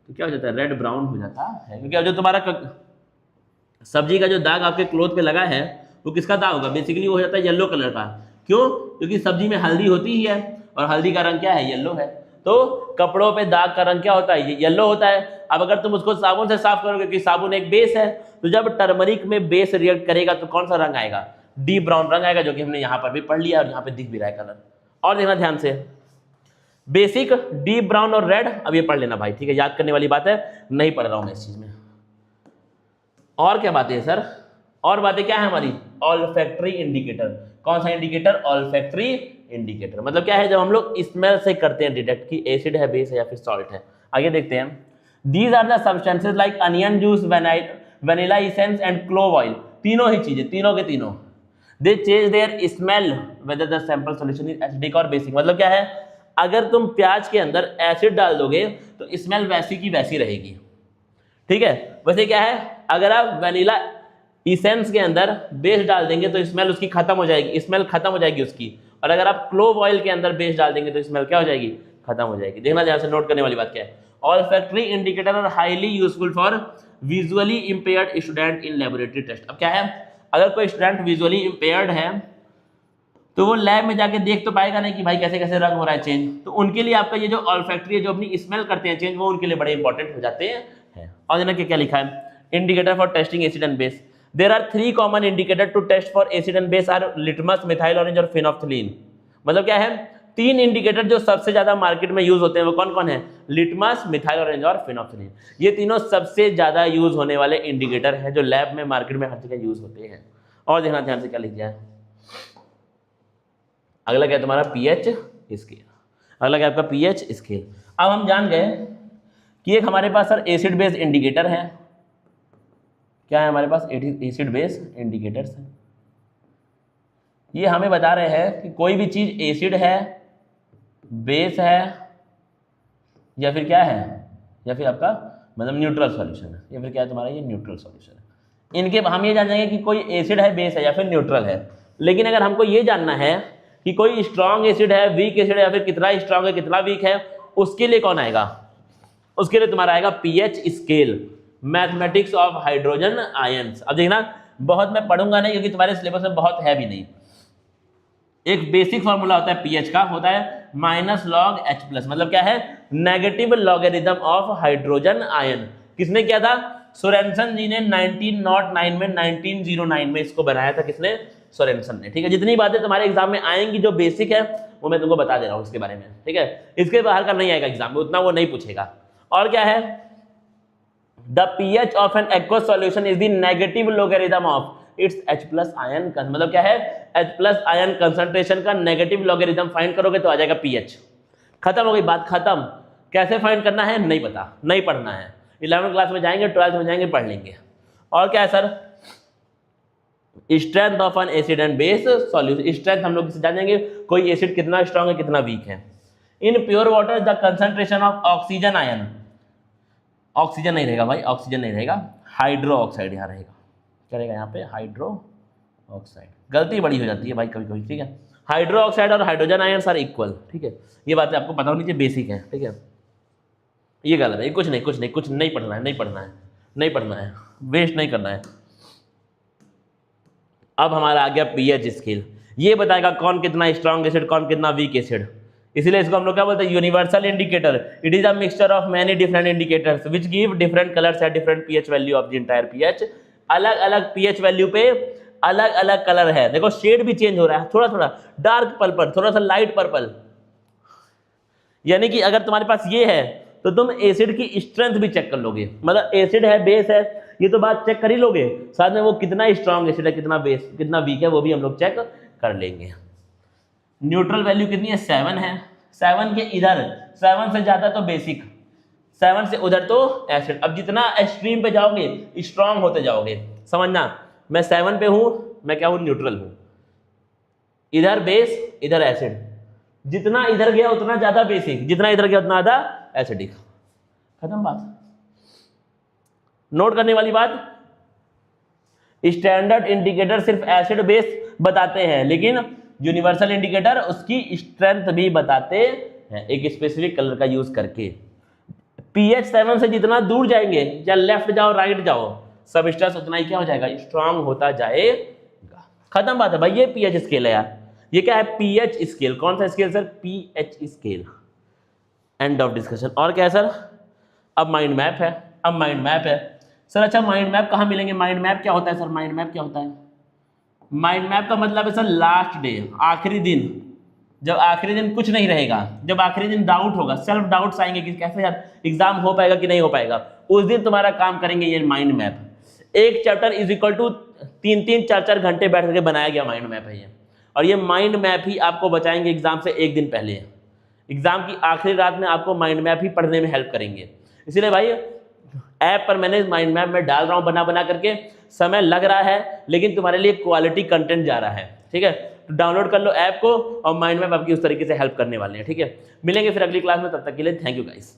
A: तो क्या हो जाता है, रेड ब्राउन हो जाता है। क्योंकि जो तुम्हारा सब्जी का जो दाग आपके क्लोथ पे लगा है वो किसका दाग होगा, बेसिकली वो हो जाता है येलो कलर का। क्यों, क्योंकि सब्जी में हल्दी होती ही है और हल्दी का रंग क्या है, येलो है। तो कपड़ों पे दाग का रंग क्या होता है, येलो होता है। अब अगर तुम उसको साबुन से साफ करोगे, क्योंकि साबुन एक बेस है, तो जब टर्मरिक में बेस रिएक्ट करेगा तो कौन सा रंग आएगा, डीप ब्राउन रंग आएगा, जो कि हमने यहाँ पर भी पढ़ लिया और यहाँ पे दिख भी रहा है कलर। और देखना ध्यान से, बेसिक, डीप ब्राउन और रेड, अब ये पढ़ लेना भाई, ठीक है। याद करने वाली बात है, नहीं पढ़ रहा हूँ मैं इस चीज में। और क्या बातें है सर, और बातें क्या है हमारी, ऑल्फैक्टरी इंडिकेटर, कौन सा इंडिकेटर? Olfactory indicator. मतलब क्या है, जब हम लोग स्मेल से करते हैं डिटेक्ट कि एसिड है, बेस है या फिर सॉल्ट है। आगे देखते हैं, these are the substances like onion juice, vanilla essence and clove oil. तीनों ही चीजें, तीनों के तीनों, they change their smell whether the sample solution is acidic or basic. मतलब क्या है, अगर तुम प्याज के अंदर एसिड डाल दोगे तो स्मेल वैसी की वैसी रहेगी, ठीक है। वैसे क्या है, अगर आप वनीला इसेंस के अंदर बेस डाल देंगे तो स्मेल उसकी खत्म हो जाएगी, स्मेल खत्म हो जाएगी उसकी। और अगर आप क्लोव ऑयल के अंदर बेस डाल देंगे तो स्मेल क्या हो जाएगी? खत्म हो जाएगी। देखना ध्यान से, नोट करने वाली बात क्या है। Olfactory indicator are highly useful for visually impaired student in laboratory test. अब क्या है, अगर कोई स्टूडेंट विजुअली इंपेयर्ड है तो वो लैब में जाके देख तो पाएगा नहीं कि भाई कैसे कैसे रंग हो रहा है चेंज, तो उनके लिए आपका ये जो ऑल्फैक्टरी है, जो अपनी स्मेल करते हैं चेंज, वो उनके लिए बड़े इंपॉर्टेंट हो जाते हैं। और जना क्या लिखा है, indicator for testing acid and base. There are 3 common indicator to test for acid and base are litmus, methyl orange और फिनोल्फ्थलीन। मतलब क्या है, 3 इंडिकेटर जो सबसे ज्यादा मार्केट में यूज होते हैं वो कौन कौन है? लिटमस, मिथाइल ऑरेंज और फिनोल्फ्थलीन। ये तीनों सबसे ज्यादा यूज होने वाले इंडिकेटर हैं जो लैब में, मार्केट में हर जगह यूज होते हैं। और देखना ध्यान से क्या लिख दिया है, अगला क्या है तुम्हारा? PH scale. अगला क्या है आपका? PH scale. अब हम जान गए कि एक हमारे पास सर एसिड बेस इंडिकेटर है। क्या है हमारे पास? एसिड बेस इंडिकेटर्स है। ये हमें बता रहे हैं कि कोई भी चीज एसिड है, बेस है, या फिर क्या है, या फिर आपका मतलब न्यूट्रल सॉल्यूशन है, या फिर क्या है तुम्हारा? ये न्यूट्रल सॉल्यूशन है। इनके हम ये जान जाएंगे कि कोई एसिड है, बेस है या फिर न्यूट्रल है। लेकिन अगर हमको ये जानना है कि कोई स्ट्रॉन्ग एसिड है, वीक एसिड है, या फिर कितना स्ट्रॉन्ग है कितना वीक है, उसके लिए कौन आएगा? उसके लिए तुम्हारा आएगा pH scale, mathematics of hydrogen ions. अब देखना, बहुत मैं पढ़ूंगा नहीं क्योंकि तुम्हारे सिलेबस में बहुत है भी नहीं। एक बेसिक फॉर्मूला होता है पीएच का, होता है माइनस लॉग एच प्लस। मतलब क्या है? Negative logarithm of hydrogen ion. किसने किया था? सोरेनसन जी ने 1909 में, 1909 में इसको बनाया था। किसने? सोरेनसन ने। ठीक है, जितनी बातें तुम्हारे एग्जाम में आएंगी जो बेसिक है वो मैं तुमको बता दे रहा हूँ इसके बारे में। ठीक है, इसके बाहर का नहीं आएगा एग्जाम में, उतना वो नहीं पूछेगा। और क्या है? The pH of an aqueous solution is the negative logarithm of its H plus ion. मतलब क्या है? H प्लस आयन कंसंट्रेशन का नेगेटिव लॉगरिथम फाइंड करोगे तो आ जाएगा पीएच। खत्म हो गई बात, खत्म। कैसे फाइंड करना है नहीं पता, नहीं पढ़ना है। 11वीं क्लास में जाएंगे, 12th में जाएंगे, पढ़ लेंगे। और क्या है sir? Strength of N acid and base solution. Strength हम लोग किसे जानेंगे? कोई एसिड कितना स्ट्रॉन्ग है कितना वीक है। In pure water the concentration of oxygen ion, oxygen नहीं रहेगा भाई, ऑक्सीजन नहीं रहेगा, हाइड्रो ऑक्साइड यहाँ रहेगा। क्या रहेगा यहाँ पे? Hydro oxide. गलती बड़ी हो जाती है भाई कभी कभी। ठीक है, हाइड्रो ऑक्साइड और हाइड्रोजन आयन आर इक्वल। ठीक है, ये बातें आपको पता होनी चाहिए, बेसिक है। ठीक है, ये गलत है, कुछ नहीं पढ़ना है, नहीं पढ़ना है, वेस्ट नहीं करना है। अब हमारा आ गया पीएच स्केल। ये बताएगा कौन कितना स्ट्रॉन्ग एसिड, कौन कितना वीक एसिड। इसीलिए इसको हम लोग क्या बोलते हैं? Universal indicator. It is a mixture of many different indicators which give different colours at different pH value of the entire pH. अलग अलग पीएच वैल्यू पे अलग अलग कलर है। देखो शेड भी चेंज हो रहा है, थोड़ा थोड़ा डार्क पर्पल, थोड़ा सा लाइट पर्पल। यानी कि अगर तुम्हारे पास ये है तो तुम एसिड की स्ट्रेंथ भी चेक कर लोगे। मतलब एसिड है, बेस है, ये तो बात चेक कर ही लोगे, साथ में वो कितना स्ट्रॉन्ग एसिड है, कितना बेस, कितना वीक है, वो भी हम लोग चेक कर लेंगे। न्यूट्रल वैल्यू कितनी है? 7 है। 7 के इधर, 7 से ज्यादा तो बेसिक, 7 से उधर तो एसिड। अब जितना एक्सट्रीम पे जाओगे स्ट्रॉन्ग होते जाओगे। समझना, मैं 7 पे हूं, मैं क्या हूं? न्यूट्रल हूं। इधर बेस, इधर एसिड। जितना इधर गया उतना ज्यादा बेसिक, जितना इधर गया उतना ज्यादा एसिडिक। खत्म बात। नोट करने वाली बात, स्टैंडर्ड इंडिकेटर सिर्फ एसिड बेस बताते हैं, लेकिन यूनिवर्सल इंडिकेटर उसकी स्ट्रेंथ भी बताते हैं एक स्पेसिफिक कलर का यूज करके। पीएच 7 से जितना दूर जाएंगे, या लेफ्ट जाओ राइट जाओ, सबस्टेंस उतना ही क्या हो जाएगा? स्ट्रांग होता जाएगा। खत्म बात है भाई। ये पीएच स्केल है यार। ये क्या है? PH scale. कौन सा scale sir? PH scale. End of discussion. और क्या है सर? अब माइंड मैप है। अब माइंड मैप है सर। अच्छा, माइंड मैप कहाँ मिलेंगे? माइंड मैप क्या होता है सर? माइंड मैप क्या होता है? माइंड मैप का मतलब है सर लास्ट डे, आखिरी दिन। जब आखिरी दिन कुछ नहीं रहेगा, जब आखिरी दिन डाउट होगा, सेल्फ डाउट्स आएंगे कि कैसे यार एग्जाम हो पाएगा कि नहीं हो पाएगा, उस दिन तुम्हारा काम करेंगे ये माइंड मैप। एक चैप्टर इज इक्वल टू 3-3, 4-4 घंटे बैठ करके बनाया गया माइंड मैप है ये। और ये माइंड मैप ही आपको बचाएंगे एग्जाम से एक दिन पहले। एग्जाम की आखिरी रात में आपको माइंड मैप ही पढ़ने में हेल्प करेंगे। इसीलिए भाई ऐप पर मैंने माइंड मैप में डाल रहा हूँ बना बना करके, समय लग रहा है लेकिन तुम्हारे लिए क्वालिटी कंटेंट जा रहा है, ठीक है। तो डाउनलोड कर लो ऐप को और माइंड मैप आपकी उस तरीके से हेल्प करने वाले हैं, ठीक है। मिलेंगे फिर अगली क्लास में, तब तक के लिए थैंक यू गाइस।